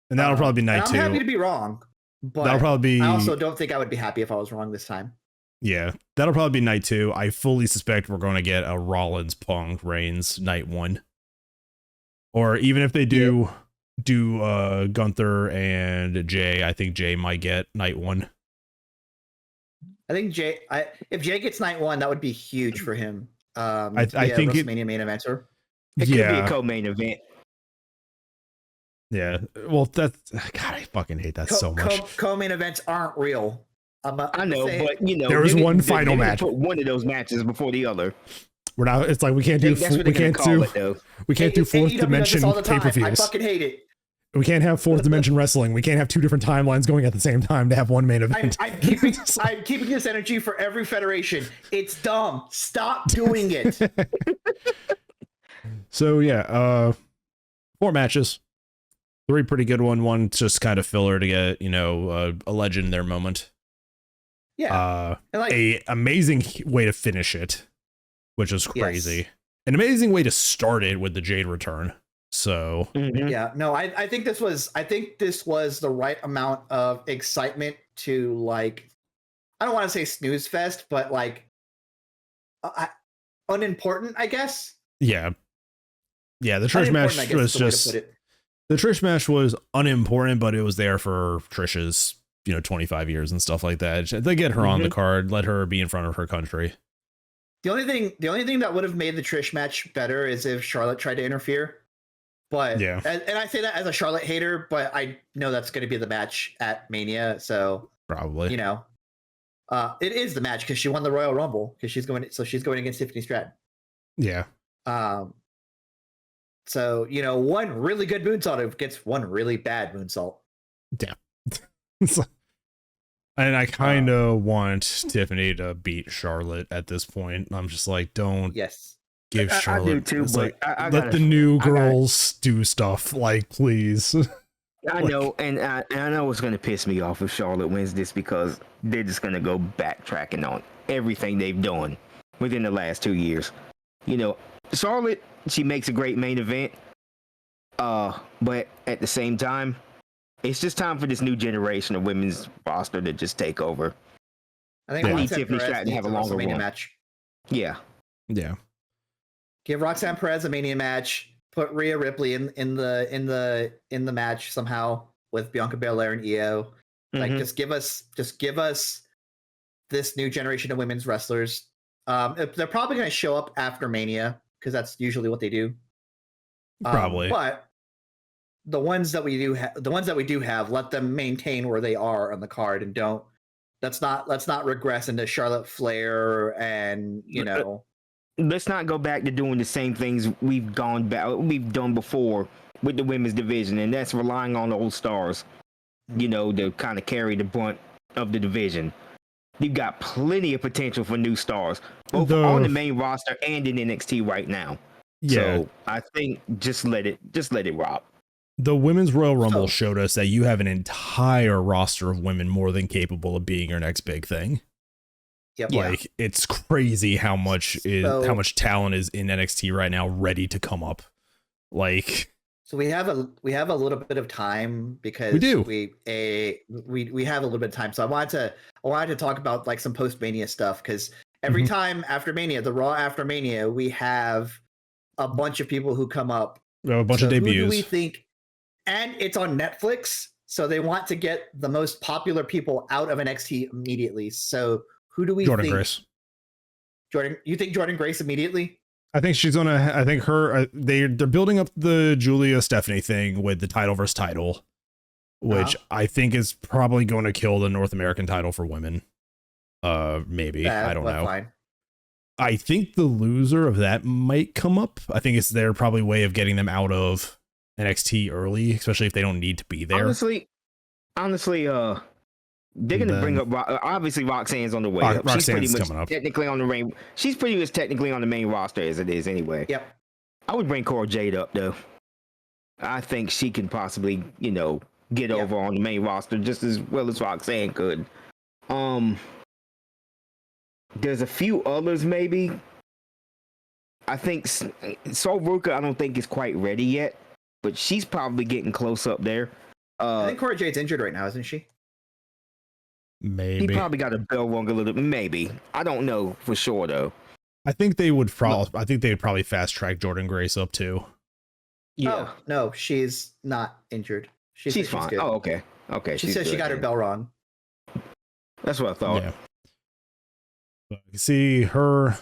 Speaker 2: And that'll probably be night 2.
Speaker 1: I'm happy to be wrong, but
Speaker 2: that'll probably be.
Speaker 1: I also don't think I would be happy if I was wrong this time.
Speaker 2: Yeah, that'll probably be night 2. I fully suspect we're going to get a Rollins Punk Reigns night 1. Or even if they do Gunther and Jay, I think Jay might get night 1.
Speaker 1: I think if Jay gets night 1, that would be huge for him.
Speaker 2: I think
Speaker 1: WrestleMania main eventer.
Speaker 3: It could be a co-main event.
Speaker 2: Yeah. Well, God, I fucking hate that so much.
Speaker 1: Co-main events aren't real.
Speaker 3: I know, but
Speaker 2: there was one final match.
Speaker 3: Put one of those matches before the other.
Speaker 2: We're not. It's like we can't do. We can't do fourth dimension pay-per-views.
Speaker 1: I fucking hate it.
Speaker 2: We can't have fourth dimension wrestling. We can't have 2 different timelines going at the same time to have one main event.
Speaker 1: I'm keeping this energy for every federation. It's dumb. Stop doing it.
Speaker 2: So yeah, 4 matches, 3 pretty good one just kind of filler to get a legend their moment.
Speaker 1: Yeah,
Speaker 2: a amazing way to finish it, which is crazy. An amazing way to start it with the Jade return. So
Speaker 1: yeah, no, I think this was the right amount of excitement to like, I don't want to say snooze fest, but like unimportant, I guess.
Speaker 2: Yeah. The Trish match was just the Trish match was unimportant, but it was there for Trish's 25 years and stuff like that. They get her on the card, let her be in front of her country.
Speaker 1: The only thing that would have made the Trish match better is if Charlotte tried to interfere. But and I say that as a Charlotte hater, but I know that's going to be the match at Mania, so
Speaker 2: probably
Speaker 1: it is the match because she won the Royal Rumble because she's going against Tiffany Stratton.
Speaker 2: Yeah.
Speaker 1: So one really good moonsault gets one really bad moonsault.
Speaker 2: Yeah. And I kind of want Tiffany to beat Charlotte at this point. I'm just like, don't.
Speaker 1: Yes.
Speaker 2: give Charlotte.
Speaker 3: I do too,
Speaker 2: it's
Speaker 3: but
Speaker 2: like,
Speaker 3: I
Speaker 2: let
Speaker 3: gotta,
Speaker 2: the new girls do stuff. Like, please.
Speaker 3: I know, and I know it's gonna piss me off if Charlotte wins this because they're just gonna go backtracking on everything they've done within the last 2 years. You know, Charlotte, she makes a great main event, but at the same time, it's just time for this new generation of women's roster to just take over.
Speaker 1: I think
Speaker 3: I need
Speaker 1: Roxanne
Speaker 3: Tiffany
Speaker 1: Perez
Speaker 3: Stratton to have a
Speaker 1: needs
Speaker 3: longer
Speaker 1: WrestleMania
Speaker 3: run.
Speaker 1: match.
Speaker 3: Yeah,
Speaker 2: Yeah.
Speaker 1: Give Roxanne Perez a Mania match. Put Rhea Ripley in the match somehow with Bianca Belair and Io. Like,
Speaker 3: Mhm.
Speaker 1: just give us this new generation of women's wrestlers. They're probably going to show up after Mania because that's usually what they do.
Speaker 2: Probably.
Speaker 1: But the ones that we do have, let them maintain where they are on the card and don't. Let's not regress into Charlotte Flair and
Speaker 3: Let's not go back to doing the same things we've done before with the women's division, and that's relying on the old stars, to kind of carry the brunt of the division. You've got plenty of potential for new stars, both on the main roster and in NXT right now.
Speaker 2: Yeah.
Speaker 3: So I think just let it rock.
Speaker 2: The Women's Royal Rumble showed us that you have an entire roster of women more than capable of being your next big thing.
Speaker 1: Yep.
Speaker 2: Like, it's crazy how much talent is in NXT right now ready to come up. Like,
Speaker 1: so we have a little bit of time because
Speaker 2: we do.
Speaker 1: We have a little bit of time. So I wanted to talk about like some post Mania stuff because every time after Mania, the Raw after Mania, we have a bunch of people who come up.
Speaker 2: A bunch of debuts.
Speaker 1: Who do we think? And it's on Netflix, so they want to get the most popular people out of NXT immediately. So who do we think?
Speaker 2: Grace.
Speaker 1: You think Jordan Grace immediately?
Speaker 2: I think she's gonna. I think they're building up the Julia Stephanie thing with the title versus title, which I think is probably going to kill the North American title for women. Maybe I don't know.
Speaker 1: Fine.
Speaker 2: I think the loser of that might come up. I think it's their probably way of getting them out of NXT early, especially if they don't need to be there.
Speaker 3: Honestly, they're gonna bring up obviously Roxanne's on the way.
Speaker 2: Roxanne's
Speaker 3: she's pretty much
Speaker 2: coming up.
Speaker 3: technically on the main. She's pretty much technically on the main roster as it is anyway.
Speaker 1: Yep.
Speaker 3: I would bring Cora Jade up though. I think she can possibly, get over on the main roster just as well as Roxanne could. There's a few others maybe. I think Sol Ruka I don't think is quite ready yet, but she's probably getting close up there.
Speaker 1: I think Cora Jade's injured right now, isn't she?
Speaker 2: Maybe.
Speaker 3: He probably got a bell rung a little bit. Maybe. I don't know for sure though.
Speaker 2: I think they would probably fast track Jordan Grace up too.
Speaker 3: Yeah.
Speaker 1: Oh, no, she's not injured.
Speaker 3: She's fine.
Speaker 1: Good.
Speaker 3: Oh, okay. Okay.
Speaker 1: She says she got her bell wrong.
Speaker 3: That's what I thought.
Speaker 2: Yeah. But see her,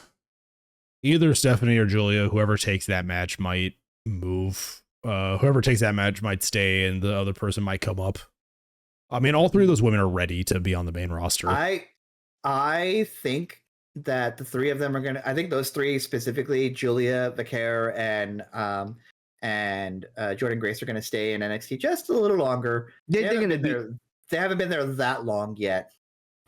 Speaker 2: either Stephanie or Julia, whoever takes that match might move. Whoever takes that match might stay, and the other person might come up. I mean, all three of those women are ready to be on the main roster.
Speaker 1: I think that the three of them are gonna. I think those three specifically, Julia, Vicaire, and Jordan Grace, are gonna stay in NXT just a little longer. They haven't been there that long yet.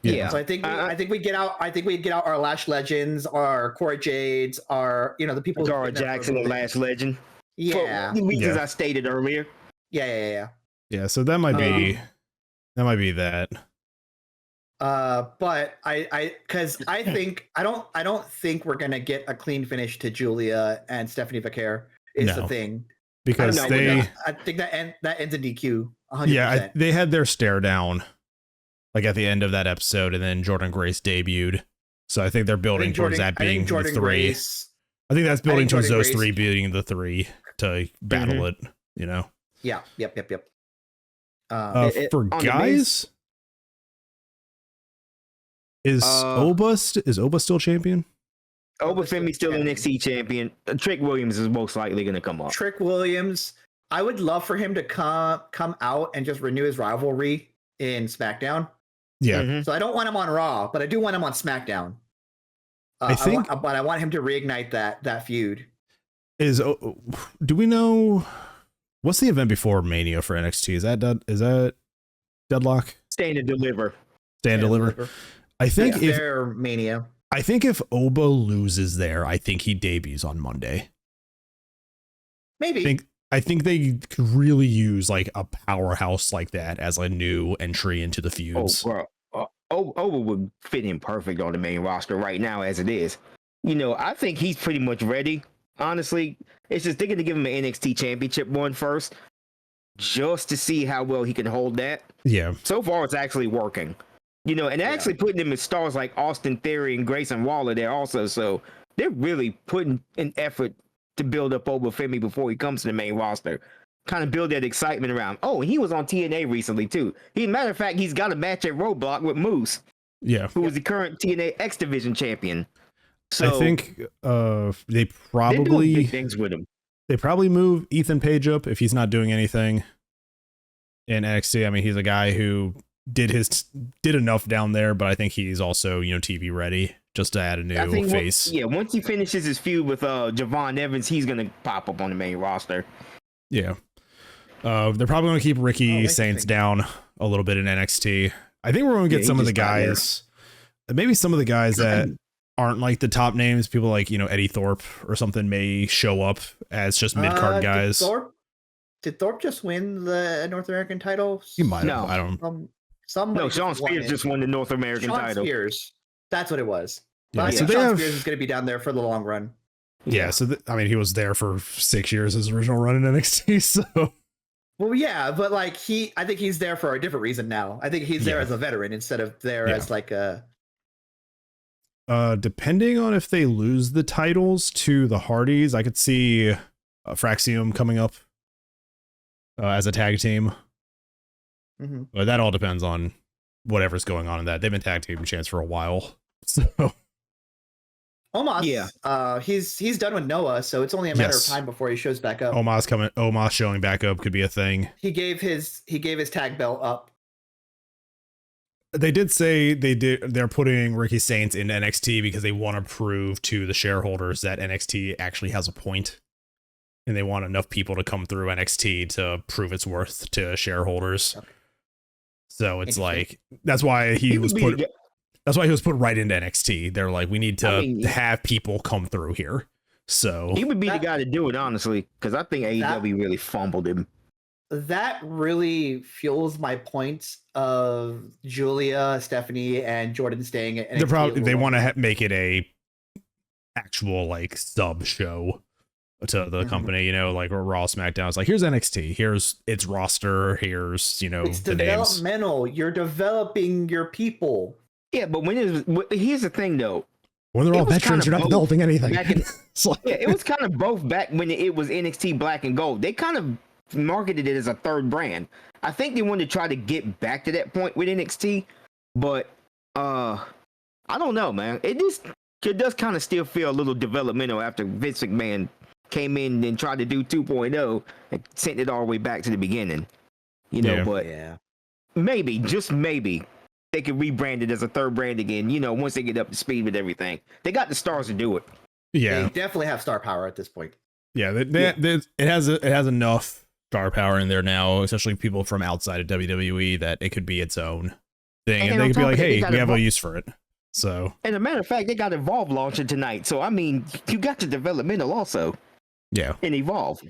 Speaker 3: Yeah.
Speaker 1: So I think we get out. I think we get out our Lash Legends, our Cora Jades, our the people.
Speaker 3: Dara Jackson, the Lash Legend.
Speaker 1: Yeah.
Speaker 3: For the reasons I stated earlier.
Speaker 1: Yeah.
Speaker 2: Yeah. So that might be. That might be that.
Speaker 1: But I don't think we're gonna get a clean finish to Julia and Stephanie Vicaire is the thing.
Speaker 2: Because
Speaker 1: I think that ends in DQ. 100%.
Speaker 2: Yeah, they had their stare down like at the end of that episode, and then Jordan Grace debuted. So I think they're building towards that being the three. I think that's building towards those three being the three to battle it.
Speaker 1: Yeah. Yep.
Speaker 2: For guys, is Oba still champion?
Speaker 3: Oba Femi's still an NXT champion. Trick Williams is most likely going to come up.
Speaker 1: Trick Williams, I would love for him to come out and just renew his rivalry in SmackDown.
Speaker 2: Yeah.
Speaker 1: So I don't want him on Raw, but I do want him on SmackDown. But I want him to reignite that feud.
Speaker 2: Do we know what's the event before Mania for NXT? Is that Deadlock?
Speaker 3: Stand and Deliver.
Speaker 2: Stand and Deliver. I think
Speaker 1: if their Mania.
Speaker 2: I think if Oba loses there, I think he debuts on Monday.
Speaker 1: Maybe.
Speaker 2: I think they could really use like a powerhouse like that as a new entry into the feuds.
Speaker 3: Oh, bro. Oba would fit in perfect on the main roster right now as it is. You know, I think he's pretty much ready. Honestly, it's just they're going to give him an NXT championship one first just to see how well he can hold that.
Speaker 2: Yeah.
Speaker 3: So far, it's actually working. You know, and actually putting him in stars like Austin Theory and Grayson Waller there also. So they're really putting an effort to build up Oba Femi before he comes to the main roster. Kind of build that excitement around. Oh, and he was on TNA recently too. Matter of fact, he's got a match at Roadblock with Moose.
Speaker 2: Yeah.
Speaker 3: Who was the current TNA X Division champion. So
Speaker 2: I think they
Speaker 3: they're doing
Speaker 2: probably
Speaker 3: big things with him.
Speaker 2: they probably move Ethan Page up if he's not doing anything in NXT. I mean, he's a guy who did enough down there, but I think he's also, you know, TV ready just to add a new face.
Speaker 3: Once he finishes his feud with Javon Evans, he's gonna pop up on the main roster.
Speaker 2: Yeah. They're probably going to keep Ricky Saints down a little bit in NXT. I think we're going to get some of the guys, maybe some of the guys that aren't like the top names. People like, you know, Eddie Thorpe or something may show up as just mid-card guys.
Speaker 1: Did Thorpe just win the North American title?
Speaker 2: He might have.
Speaker 3: No.
Speaker 2: I don't.
Speaker 3: Sean Spears just won the North American title.
Speaker 1: Spears. That's what it was.
Speaker 2: Yeah,
Speaker 1: So Sean Spears is going to be down there for the long run.
Speaker 2: Yeah, so I mean, he was there for 6 years his original run in NXT. So,
Speaker 1: well, yeah, but like I think he's there for a different reason now. I think he's there as a veteran instead of there as like a.
Speaker 2: Depending on if they lose the titles to the Hardys, I could see Fraxium coming up as a tag team.
Speaker 1: Mm-hmm.
Speaker 2: But that all depends on whatever's going on in that. They've been tag team champs for a while, so.
Speaker 1: Omos, he's done with Noah, so it's only a matter of time before he shows back up.
Speaker 2: Omos showing back up could be a thing.
Speaker 1: He gave his tag belt up.
Speaker 2: They did say they're putting Ricky Saints in NXT because they want to prove to the shareholders that NXT actually has a point, and they want enough people to come through NXT to prove its worth to shareholders. Okay. So it's like that's why he was put. That's why he was put right into NXT. They're like, we need to have people come through here. So
Speaker 3: he would be the guy to do it, honestly, because I think AEW really fumbled him.
Speaker 1: That really fuels my points of Julia, Stephanie, and Jordan staying at NXT.
Speaker 2: They want to make it a actual like sub show to the company, you know, like Raw, SmackDown. It's like, here's NXT, here's its roster, here's, you know,
Speaker 1: it's
Speaker 2: the
Speaker 1: developmental.
Speaker 2: names.
Speaker 1: You're developing your people.
Speaker 3: Yeah, but here's the thing though.
Speaker 2: When they're all veterans, you're not developing anything.
Speaker 3: It was kind of both back when it was NXT Black and Gold. They kind of marketed it as a third brand. I think they wanted to try to get back to that point with NXT, but I don't know, man. It does kind of still feel a little developmental after Vince McMahon came in and tried to do 2.0 and sent it all the way back to the beginning. You know, but maybe, just maybe, they could rebrand it as a third brand again, you know, once they get up to speed with everything. They got the stars to do it.
Speaker 2: Yeah.
Speaker 1: They definitely have star power at this point.
Speaker 2: Yeah, it has enough star power in there now, especially people from outside of WWE, that it could be its own thing. And they could be like, hey, we have a use for it. So,
Speaker 3: and a matter of fact, they got Evolve launching tonight. So, I mean, you got the developmental also.
Speaker 2: Yeah.
Speaker 3: And Evolve.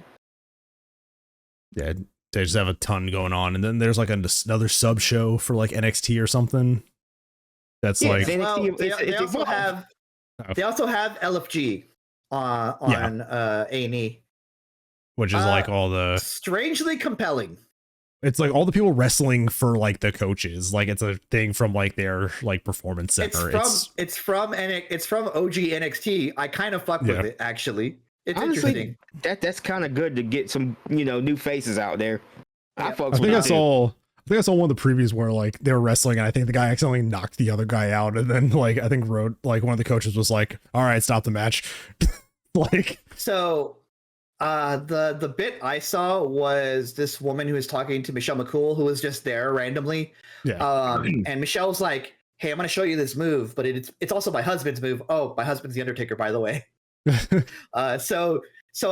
Speaker 2: Yeah. They just have a ton going on, and then there's like another sub show for like NXT or something. That's like
Speaker 1: NXT, they also have LFG on A&E,
Speaker 2: which is like all the
Speaker 1: strangely compelling.
Speaker 2: It's like all the people wrestling for like the coaches, like it's a thing from like their like performance center.
Speaker 1: It's from OG NXT. I kind of fuck with it actually. It's honestly
Speaker 3: interesting. That's kind of good to get some, you know, new faces out there.
Speaker 2: I think I saw one of the previews where like they were wrestling and I think the guy accidentally knocked the other guy out, and then like I think one of the coaches was like, "All right, stop the match." Like,
Speaker 1: so the bit I saw was this woman who was talking to Michelle McCool, who was just there randomly.
Speaker 2: Yeah.
Speaker 1: And Michelle's like, "Hey, I'm going to show you this move, but it's also my husband's move. Oh, my husband's the Undertaker, by the way." So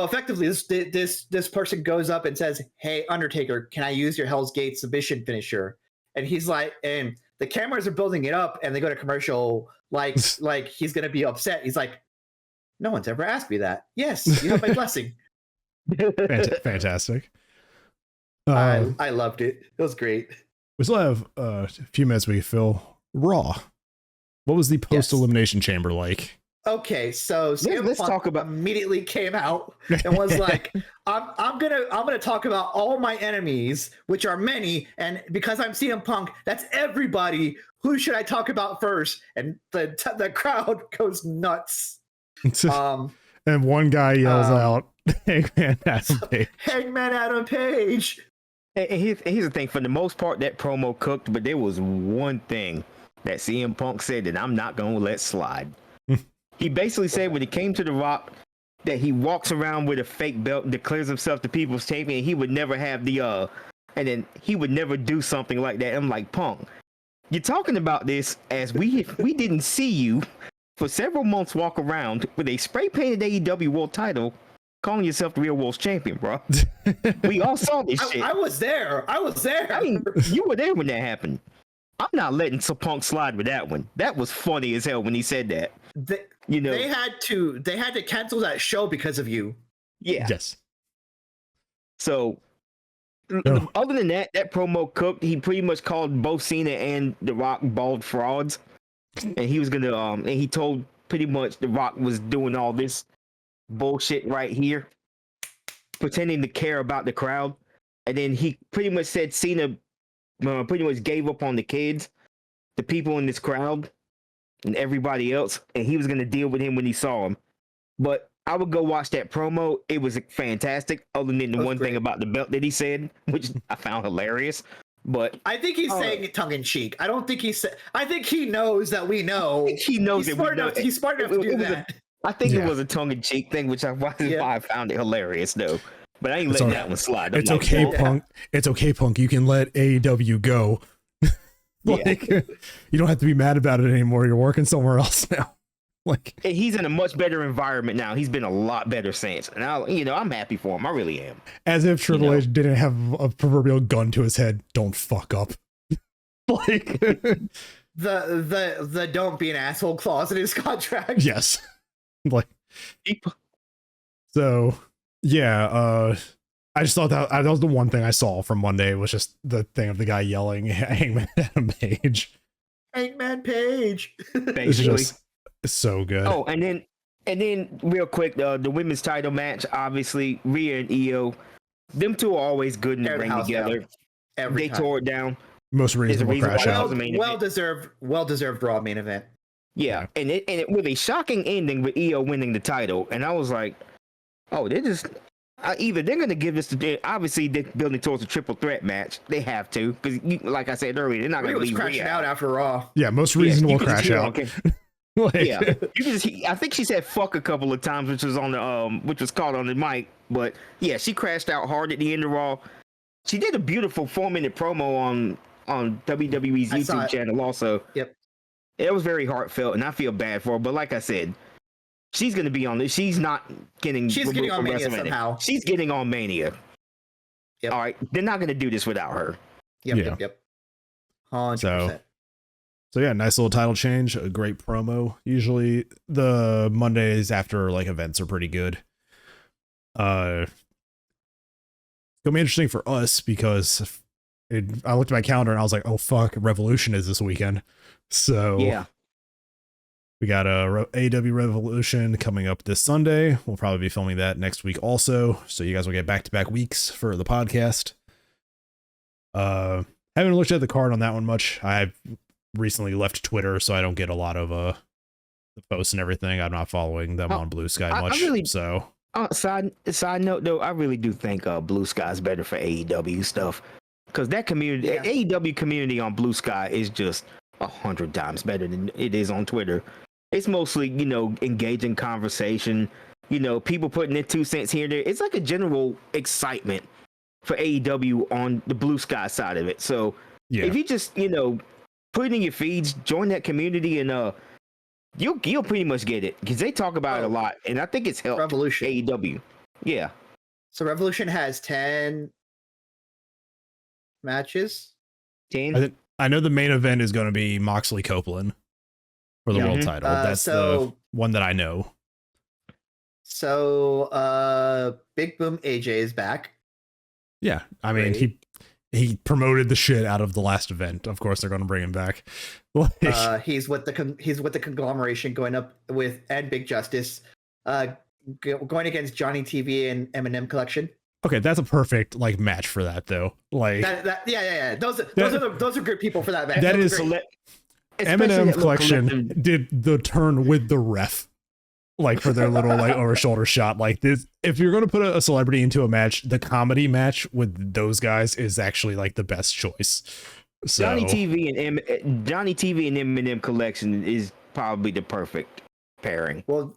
Speaker 1: effectively this person goes up and says, "Hey, Undertaker, can I use your Hell's Gate submission finisher?" And he's like, and the cameras are building it up, and they go to commercial. Like he's gonna be upset. He's like, no one's ever asked me that. Yes, you have my blessing.
Speaker 2: Fantastic.
Speaker 1: I loved it. It was great.
Speaker 2: We still have a few minutes we can fill. Raw. What was the post-elimination chamber like?
Speaker 1: Okay, so
Speaker 3: let's talk about
Speaker 1: immediately came out and was like, I'm gonna talk about all my enemies, which are many, and because I'm CM Punk, that's everybody. Who should I talk about first? And the crowd goes nuts.
Speaker 2: And one guy yells out, Hangman Adam Page.
Speaker 1: Hangman Adam Page.
Speaker 3: And here's the thing. For the most part, that promo cooked, but there was one thing that CM Punk said that I'm not going to let slide. He basically said when it came to The Rock that he walks around with a fake belt, declares himself the people's champion, and he would never have and then he would never do something like that. I'm like, Punk, you're talking about this as we didn't see you for several months walk around with a spray painted AEW World title, calling yourself the real World's champion, bro. We all saw this shit.
Speaker 1: I was there.
Speaker 3: I mean, you were there when that happened. I'm not letting Punk slide with that one. That was funny as hell when he said that. They had to cancel that show because of you. Yeah.
Speaker 2: Yes.
Speaker 3: So, other than that promo cooked. He pretty much called both Cena and The Rock bald frauds, and he was gonna and he told pretty much The Rock was doing all this bullshit right here, pretending to care about the crowd, and then he pretty much said Cena pretty much gave up on the kids, the people in this crowd, and everybody else, and he was going to deal with him when he saw him. But I would go watch that promo. It was fantastic, other than the one thing about the belt that he said, which I found hilarious. But
Speaker 1: I think he's saying it tongue in cheek. I don't think I think he knows that we know.
Speaker 3: He knows
Speaker 1: he's smart enough. He's smart enough to do that.
Speaker 3: I think it was a tongue in cheek thing, which why I found it hilarious though. But I ain't letting that one slide.
Speaker 2: It's okay, Punk. It's okay, Punk. You can let AEW go. You don't have to be mad about it anymore. You're working somewhere else now.
Speaker 3: And he's in a much better environment now. He's been a lot better since, and I'm happy for him. I really am.
Speaker 2: As if Triple H didn't have a proverbial gun to his head. Don't fuck up.
Speaker 1: The don't be an asshole clause in his contract.
Speaker 2: Yes. So. Yeah, I just thought that was the one thing I saw from Monday was just the thing of the guy yelling Hangman Adam Page.
Speaker 1: Hangman Page.
Speaker 2: It's just so good.
Speaker 3: Oh, and then real quick, the women's title match, obviously Rhea and Io, them two are always good in the ring together. They tore it down.
Speaker 2: Most reasonable crash out.
Speaker 1: Well deserved Raw main event.
Speaker 3: Yeah, and it with a shocking ending with Io winning the title, and I was like, oh, they're just either they're going to give this to obviously they're building towards a triple threat match. They have to because, like I said earlier, they're not going to leave
Speaker 1: crashing out after Raw.
Speaker 2: Yeah, most reasonable crash out.
Speaker 3: Yeah, you can just. I think she said "fuck" a couple of times, which was on the which was caught on the mic. But yeah, she crashed out hard at the end of Raw. She did a beautiful 4-minute promo on WWE's YouTube channel. Also,
Speaker 1: yep,
Speaker 3: it was very heartfelt, and I feel bad for her. But like I said, she's going to be on this. She's not getting.
Speaker 1: She's getting on Mania somehow.
Speaker 3: She's getting on Mania. Yep. All right, they're not going to do this without her.
Speaker 1: Yep. 100%.
Speaker 2: So yeah, nice little title change, a great promo. Usually the Mondays after like events are pretty good. It's gonna be interesting for us because I looked at my calendar and I was like, oh fuck, Revolution is this weekend. So
Speaker 3: yeah,
Speaker 2: we got a AEW Revolution coming up this Sunday. We'll probably be filming that next week also. So you guys will get back-to-back weeks for the podcast. Haven't looked at the card on that one much. I've recently left Twitter, so I don't get a lot of the posts and everything. I'm not following them on Blue Sky much.
Speaker 3: Side note though, I really do think Blue Sky is better for AEW stuff because that community, AEW community on Blue Sky is just 100 times better than it is on Twitter. It's mostly, engaging conversation, people putting their 2 cents here and there. It's like a general excitement for AEW on the Blue Sky side of it. So if you just, put it in your feeds, join that community, and you'll pretty much get it because they talk about it a lot, and I think it's helped
Speaker 1: Revolution
Speaker 3: AEW. Yeah.
Speaker 1: So Revolution has 10 matches.
Speaker 3: 10.
Speaker 2: I know the main event is going to be Moxley Copeland for the world title. That's the one that I know.
Speaker 1: So Big Boom AJ is back.
Speaker 2: Yeah, I mean he promoted the shit out of the last event. Of course, they're going to bring him back. Like,
Speaker 1: he's with the conglomeration going up with and Big Justice, going against Johnny TV and Eminem Collection.
Speaker 2: Okay, that's a perfect like match for that though. Like
Speaker 1: yeah. Those are good people for that match.
Speaker 2: That is Eminem Collection did the turn with the ref. Like for their little like over shoulder shot like this. If you're going to put a celebrity into a match, the comedy match with those guys is actually like the best choice. So
Speaker 3: Johnny TV and Eminem Collection is probably the perfect pairing.
Speaker 1: Well,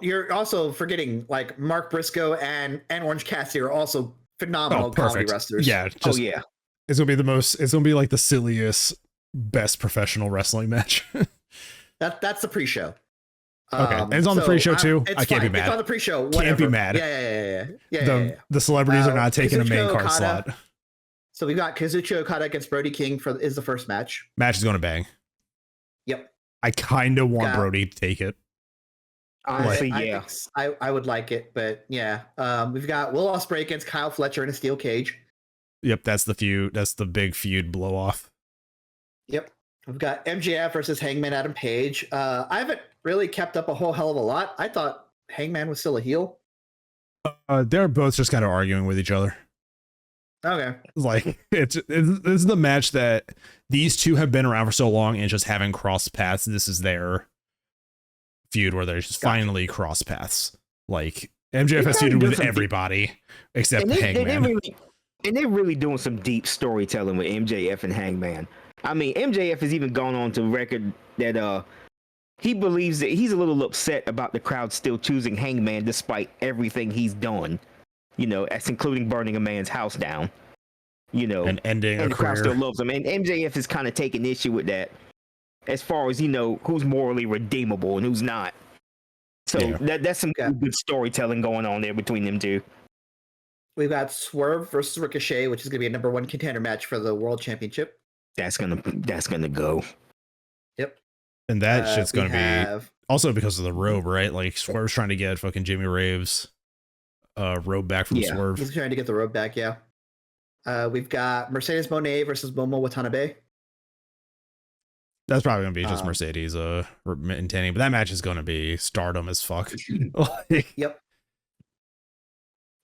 Speaker 1: you're also forgetting like Mark Briscoe and Orange Cassidy are also phenomenal comedy wrestlers.
Speaker 2: Yeah. It's going to be like the silliest, best professional wrestling match.
Speaker 1: That's the pre-show.
Speaker 2: Okay, and it's on the pre-show too. I can't be mad.
Speaker 1: It's on the pre-show. Whatever.
Speaker 2: Can't be mad.
Speaker 1: Yeah.
Speaker 2: The celebrities are not taking a main card slot.
Speaker 1: So we've got Kazuchika Okada against Brody King is the first match.
Speaker 2: Match is going to bang.
Speaker 1: Yep.
Speaker 2: I kind of want Brody to take it.
Speaker 3: Honestly,
Speaker 1: I would like it, but yeah. We've got Will Ospreay against Kyle Fletcher in a steel cage.
Speaker 2: Yep, that's the feud. That's the big feud blow off.
Speaker 1: Yep. We've got MJF versus Hangman Adam Page. I haven't really kept up a whole hell of a lot. I thought Hangman was still a heel.
Speaker 2: They're both just kind of arguing with each other.
Speaker 1: Okay.
Speaker 2: Like it's the match that these two have been around for so long and just haven't crossed paths. This is their feud where they're just finally cross paths. Like MJF has feuded with everybody except Hangman.
Speaker 3: They're really doing some deep storytelling with MJF and Hangman. I mean, MJF has even gone on to record that he believes that he's a little upset about the crowd still choosing Hangman despite everything he's done. You know, that's including burning a man's house down. You know,
Speaker 2: and ending a
Speaker 3: the crowd
Speaker 2: career.
Speaker 3: still loves him. And MJF is kind of taking issue with that, as far as who's morally redeemable and who's not. So that's some good storytelling going on there between them two. We've
Speaker 1: got Swerve versus Ricochet, which is going to be a number 1 contender match for the World Championship.
Speaker 3: That's gonna go.
Speaker 1: Yep.
Speaker 2: And that shit's gonna be also because of the robe, right? Like Swerve's trying to get fucking Jimmy Rave's robe back from Swerve.
Speaker 1: He's trying to get the robe back, yeah. We've got Mercedes Moné versus Momo Watanabe.
Speaker 2: That's probably gonna be just Mercedes maintaining, but that match is gonna be stardom as fuck.
Speaker 1: Yep.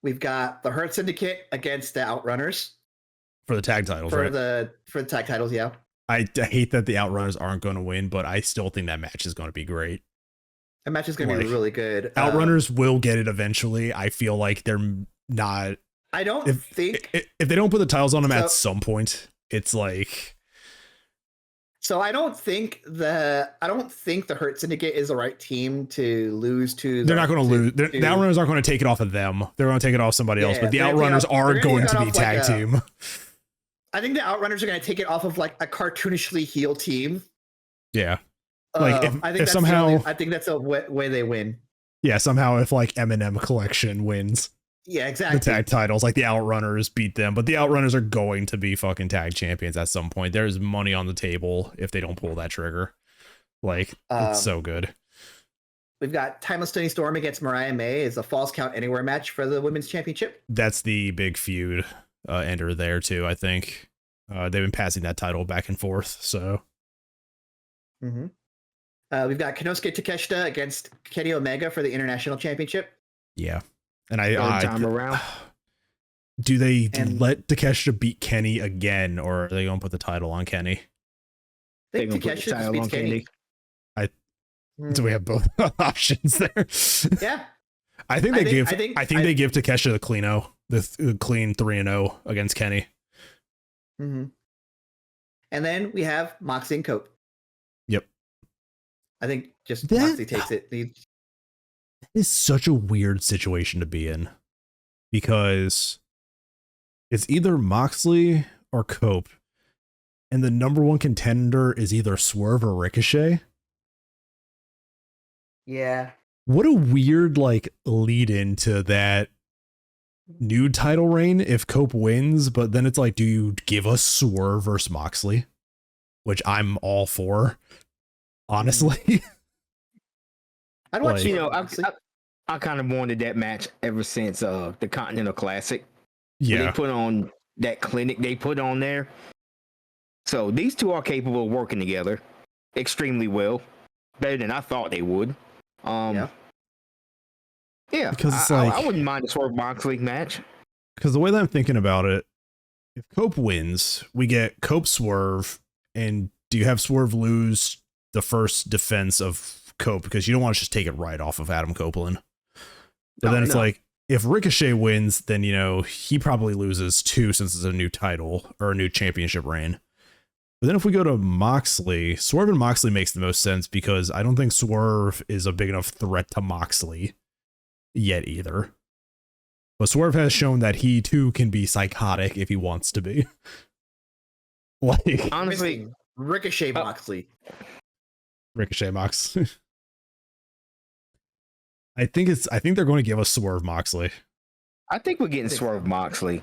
Speaker 1: We've got the Hurt Syndicate against the Outrunners.
Speaker 2: For the tag titles,
Speaker 1: for
Speaker 2: right?
Speaker 1: For the tag titles, yeah.
Speaker 2: I hate that the Outrunners aren't going to win, but I still think that match is going to be great.
Speaker 1: That match is going to be really good.
Speaker 2: Outrunners will get it eventually. I feel like they're not.
Speaker 1: I don't think
Speaker 2: if they don't put the titles on them at some point, it's like.
Speaker 1: So I don't think the Hurt Syndicate is the right team to lose to.
Speaker 2: They're not going to lose. The Outrunners aren't going to take it off of them. They're going to take it off somebody else. But the Outrunners are going to be tag team.
Speaker 1: I think the Outrunners are going to take it off of like a cartoonishly heel team.
Speaker 2: Yeah. Like
Speaker 1: I think that's the way they win.
Speaker 2: Yeah, somehow if like Eminem Collection wins.
Speaker 1: Yeah, exactly.
Speaker 2: The tag titles, like the Outrunners beat them, but the Outrunners are going to be fucking tag champions at some point. There's money on the table if they don't pull that trigger. Like, it's so good.
Speaker 1: We've got Timeless Toni Storm against Mariah May is a Falls Count Anywhere match for the Women's Championship.
Speaker 2: That's the big feud ender there too, I think. They've been passing that title back and forth, so.
Speaker 1: Mm-hmm. We've got Konosuke Takeshita against Kenny Omega for the International Championship.
Speaker 2: Yeah. And time
Speaker 3: around.
Speaker 2: Do they let Takeshita beat Kenny again, or are they going to put the title on Kenny?
Speaker 1: I think Takeshita beats Kenny.
Speaker 2: So we have both options there.
Speaker 1: Yeah.
Speaker 2: I think they give Takeshita the clean-0, the clean 3-0 against Kenny.
Speaker 1: Mm-hmm. And then we have Moxie and Cope.
Speaker 2: Yep.
Speaker 1: I think just Moxie takes it.
Speaker 2: It's such a weird situation to be in because it's either Moxley or Cope, and the number 1 contender is either Swerve or Ricochet.
Speaker 1: Yeah.
Speaker 2: What a weird like lead into that new title reign if Cope wins, but then it's like, do you give us Swerve versus Moxley? Which I'm all for, honestly.
Speaker 1: I'd watch.
Speaker 2: Like-
Speaker 3: You know,
Speaker 1: Moxley.
Speaker 3: I kind of wanted that match ever since the Continental Classic. When
Speaker 2: Yeah.
Speaker 3: they put on that clinic they put on there. So these two are capable of working together extremely well, better than I thought they would.
Speaker 1: Yeah.
Speaker 3: Yeah,
Speaker 2: Because it's
Speaker 3: I
Speaker 2: like-
Speaker 3: wouldn't mind a Swerve Moxley match.
Speaker 2: Because the way that I'm thinking about it, if Cope wins, we get Cope Swerve, and do you have Swerve lose the first defense of Cope because you don't want to just take it right off of Adam Copeland? But then it's like, if Ricochet wins, then, you know, he probably loses too since it's a new title or a new championship reign. But then if we go to Moxley, Swerve and Moxley makes the most sense because I don't think Swerve is a big enough threat to Moxley yet either. But Swerve has shown that he too can be psychotic if he wants to be. Like,
Speaker 3: Honestly,
Speaker 1: Missing Ricochet Moxley.
Speaker 2: Ricochet Mox. I think they're going to give us Swerve Moxley,
Speaker 3: I think we're getting Swerve Moxley.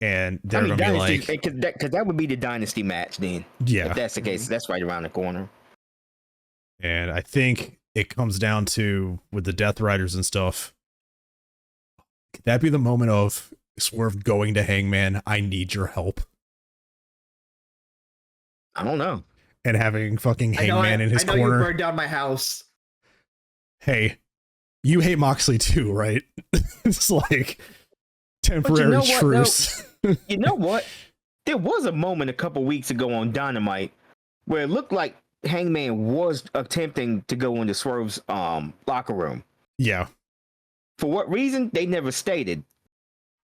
Speaker 2: and they're going to be like,
Speaker 3: because that would be the dynasty match then.
Speaker 2: yeah.
Speaker 3: If that's the case, that's right around the corner.
Speaker 2: And I think it comes down to, with the Death Riders and stuff, could that be the moment of Swerve going to Hangman, I need your help,
Speaker 3: I don't know.
Speaker 2: and having fucking Hangman in his
Speaker 1: I know you
Speaker 2: corner?
Speaker 1: burned down my house.
Speaker 2: Hey, you hate Moxley too, right? It's like temporary
Speaker 3: know what, though?
Speaker 2: truce.
Speaker 3: You know what? There was a moment a couple weeks ago on Dynamite where it looked like Hangman was attempting to go into Swerve's locker room.
Speaker 2: Yeah.
Speaker 3: For what reason? They never stated.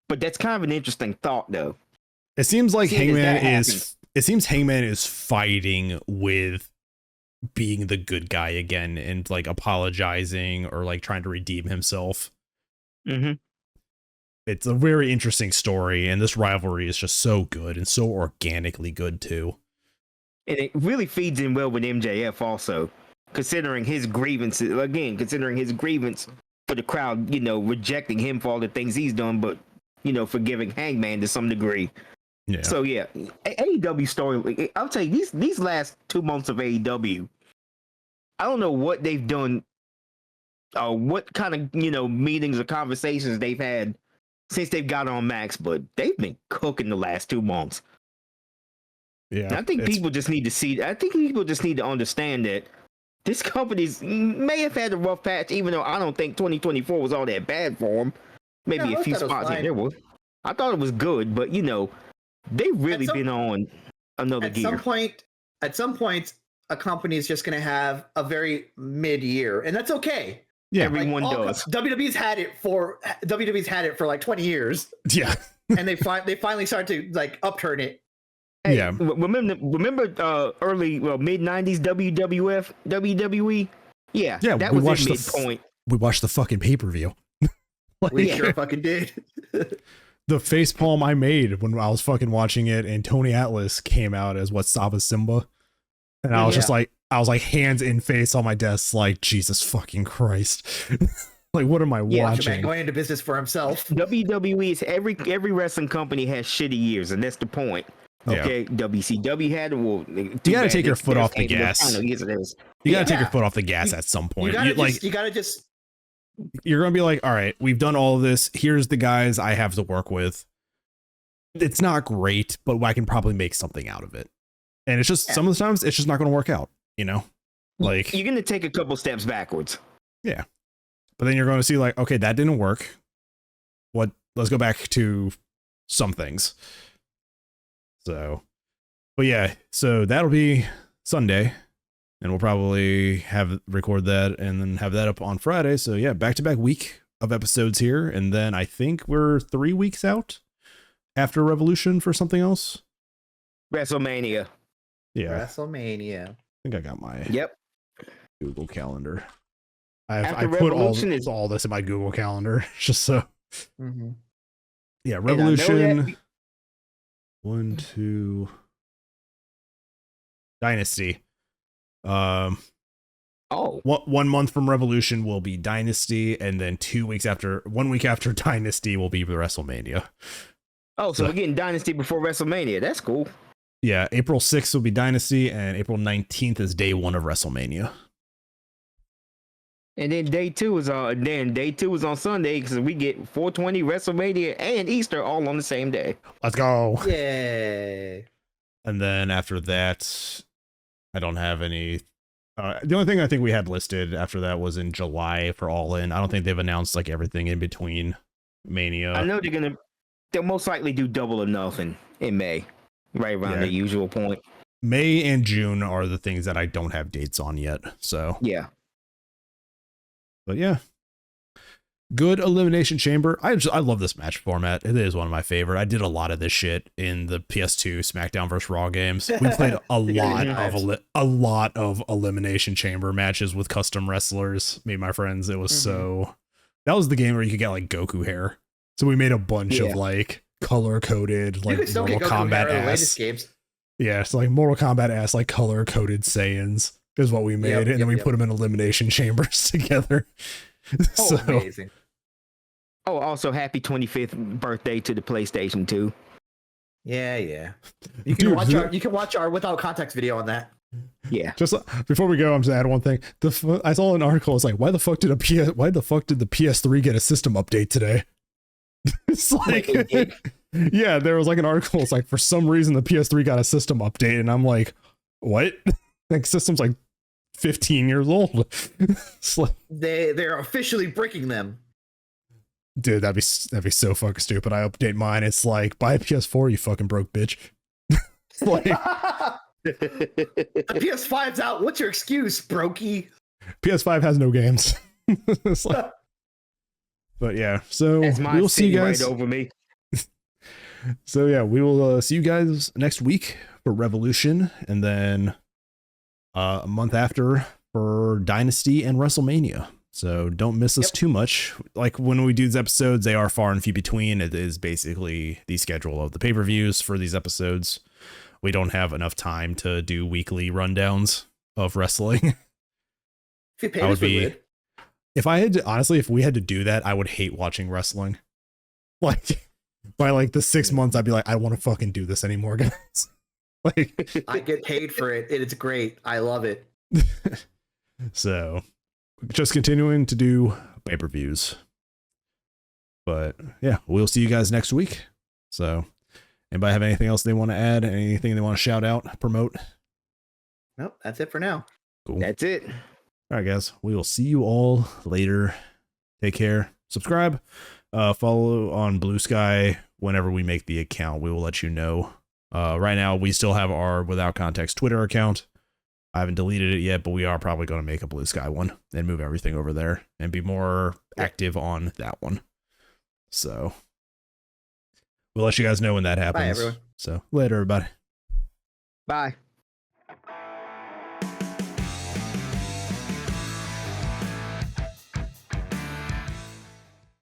Speaker 3: But that's kind of an interesting thought, though.
Speaker 2: It seems like
Speaker 3: Seeing as that
Speaker 2: Hangman is
Speaker 3: happens.
Speaker 2: it seems Hangman is fighting with being the good guy again and like apologizing or like trying to redeem himself.
Speaker 3: Mm-hmm.
Speaker 2: It's a very interesting story, and this rivalry is just so good and so organically good too.
Speaker 3: And it really feeds in well with MJF also, considering his grievances. Again, considering his grievance for the crowd, you know, rejecting him for all the things he's done, but, you know, forgiving Hangman to some degree.
Speaker 2: Yeah.
Speaker 3: So yeah, AEW story. I'll tell you, these last 2 months of AEW, I don't know what they've done, what kind of, you know, meetings or conversations they've had since they've got on Max, but they've been cooking the last 2 months.
Speaker 2: Yeah.
Speaker 3: And I think people just need to see. I think people just need to understand that this company's may have had a rough patch, even though I don't think 2024 was all that bad for them. Maybe
Speaker 1: Yeah,
Speaker 3: a
Speaker 1: I
Speaker 3: few
Speaker 1: thought it was
Speaker 3: spots here
Speaker 1: fine.
Speaker 3: there were. I thought it was good, but you know, they've really
Speaker 1: some-
Speaker 3: been on another
Speaker 1: At
Speaker 3: gear.
Speaker 1: some point, a company is just going to have a very mid-year, and that's okay.
Speaker 2: Yeah.
Speaker 3: Everyone
Speaker 1: all
Speaker 3: does.
Speaker 1: WWE's had it for like 20 years,
Speaker 2: Yeah.
Speaker 1: and they finally started to like upturn it.
Speaker 3: Hey,
Speaker 2: Yeah.
Speaker 3: remember early mid 90s WWE? Yeah,
Speaker 2: Yeah,
Speaker 3: that
Speaker 2: we
Speaker 3: was
Speaker 2: watched
Speaker 3: in
Speaker 2: the
Speaker 3: midpoint.
Speaker 2: We watched the fucking pay-per-view. Like,
Speaker 1: We
Speaker 3: Yeah.
Speaker 1: sure fucking did.
Speaker 2: the face palm I made when I was fucking watching it, and Tony Atlas came out as what, Saba Simba, and I was just like, hands in face on my desk, like, Jesus fucking Christ. Like, what am I
Speaker 3: Yeah,
Speaker 1: Macho Man
Speaker 2: watching?
Speaker 1: going into business for himself.
Speaker 3: WWE is every wrestling company has shitty years, and that's the point.
Speaker 2: Yeah.
Speaker 3: Okay, WCW had well.
Speaker 2: You gotta take your foot off the gas. You gotta take your
Speaker 1: Yeah.
Speaker 2: foot off the gas at some
Speaker 1: You
Speaker 2: point.
Speaker 1: gotta just
Speaker 2: You're gonna be like, all right, we've done all of this. Here's the guys I have to work with. It's not great, but I can probably make something out of it. And it's just some of the times it's just not gonna work out, you know? Like,
Speaker 3: You're gonna take a couple steps backwards.
Speaker 2: but then you're gonna see like, okay, that didn't work. Let's go back to some things. So, but yeah, so that'll be Sunday, and we'll probably record that and then have that up on Friday. So yeah, back-to-back week of episodes here, and then I think we're 3 weeks out after Revolution for something else.
Speaker 3: WrestleMania.
Speaker 2: Yeah,
Speaker 1: WrestleMania.
Speaker 2: I think I got my
Speaker 3: Yep.
Speaker 2: Google Calendar.
Speaker 3: After
Speaker 2: I put
Speaker 3: Revolution is-
Speaker 2: all this in my Google Calendar just so.
Speaker 1: Mm-hmm.
Speaker 2: Yeah,
Speaker 3: I know that-
Speaker 2: Revolution. 1, 2. Dynasty.
Speaker 3: Oh,
Speaker 2: one month from Revolution will be Dynasty, and then 1 week after Dynasty will be WrestleMania.
Speaker 3: so we're getting Dynasty before WrestleMania. That's cool.
Speaker 2: Yeah, April 6th will be Dynasty, and April 19th is day 1 of WrestleMania.
Speaker 3: And then day 2 is on Sunday because we get 420, WrestleMania, and Easter all on the same day.
Speaker 2: Let's go.
Speaker 1: Yay.
Speaker 2: And then after that, I don't have any. The only thing I think we had listed after that was in July for All In. I don't think they've announced like everything in between Mania.
Speaker 3: I know they'll most likely do Double or Nothing in May, right around the usual point.
Speaker 2: May and June are the things that I don't have dates on yet. So
Speaker 3: yeah.
Speaker 2: But yeah, good Elimination Chamber. I love this match format. It is one of my favorite. I did a lot of this shit in the PS2 SmackDown vs. Raw games. We played a lot of Elimination Chamber matches with custom wrestlers. Me and my friends. It was that was the game where you could get like Goku hair. So we made a bunch of like color coded like Mortal Kombat ass games. Yeah, it's like Mortal Kombat ass like color coded Saiyans. Is what we made, and then we put them in elimination chambers together.
Speaker 1: Oh, amazing.
Speaker 3: Oh, also happy 25th birthday to the PlayStation 2.
Speaker 1: Yeah. You can watch our without context video on that.
Speaker 3: Yeah.
Speaker 2: Just before we go, I'm just add one thing. I saw an article. It's like, why the fuck did the PS3 get a system update today? It's like, yeah, there was like an article. It's like, for some reason the PS3 got a system update, and I'm like, what? Like, system's like 15 years old. Like,
Speaker 1: they're officially breaking them.
Speaker 2: Dude, that'd be so fucking stupid. I update mine. It's like, buy a PS4, you fucking broke bitch. Like,
Speaker 1: the PS5's out. What's your excuse, brokey?
Speaker 2: PS5 has no games. It's like, but yeah, so we'll see you guys.
Speaker 3: Right over me.
Speaker 2: So yeah, we will see you guys next week for Revolution, and then a month after for Dynasty and WrestleMania. So don't miss us too much. Like when we do these episodes, they are far and few between. It is basically the schedule of the pay-per-views for these episodes. We don't have enough time to do weekly rundowns of wrestling. If I had to, honestly, if we had to do that, I would hate watching wrestling. Like by like the 6 months, I'd be like, I don't want to fucking do this anymore, guys. Like,
Speaker 1: I get paid for it. It's great. I love it.
Speaker 2: So just continuing to do pay-per-views. But yeah, we'll see you guys next week. So anybody have anything else they want to add? Anything they want to shout out, promote?
Speaker 1: Nope, that's it for now.
Speaker 2: Cool.
Speaker 3: That's it.
Speaker 2: All right, guys. We will see you all later. Take care. Subscribe. Follow on Blue Sky whenever we make the account. We will let you know. Right now, we still have our Without Context Twitter account. I haven't deleted it yet, but we are probably going to make a Blue Sky one and move everything over there and be more active on that one. So we'll let you guys know when that happens.
Speaker 1: Bye, everyone.
Speaker 2: So later, everybody.
Speaker 3: Bye.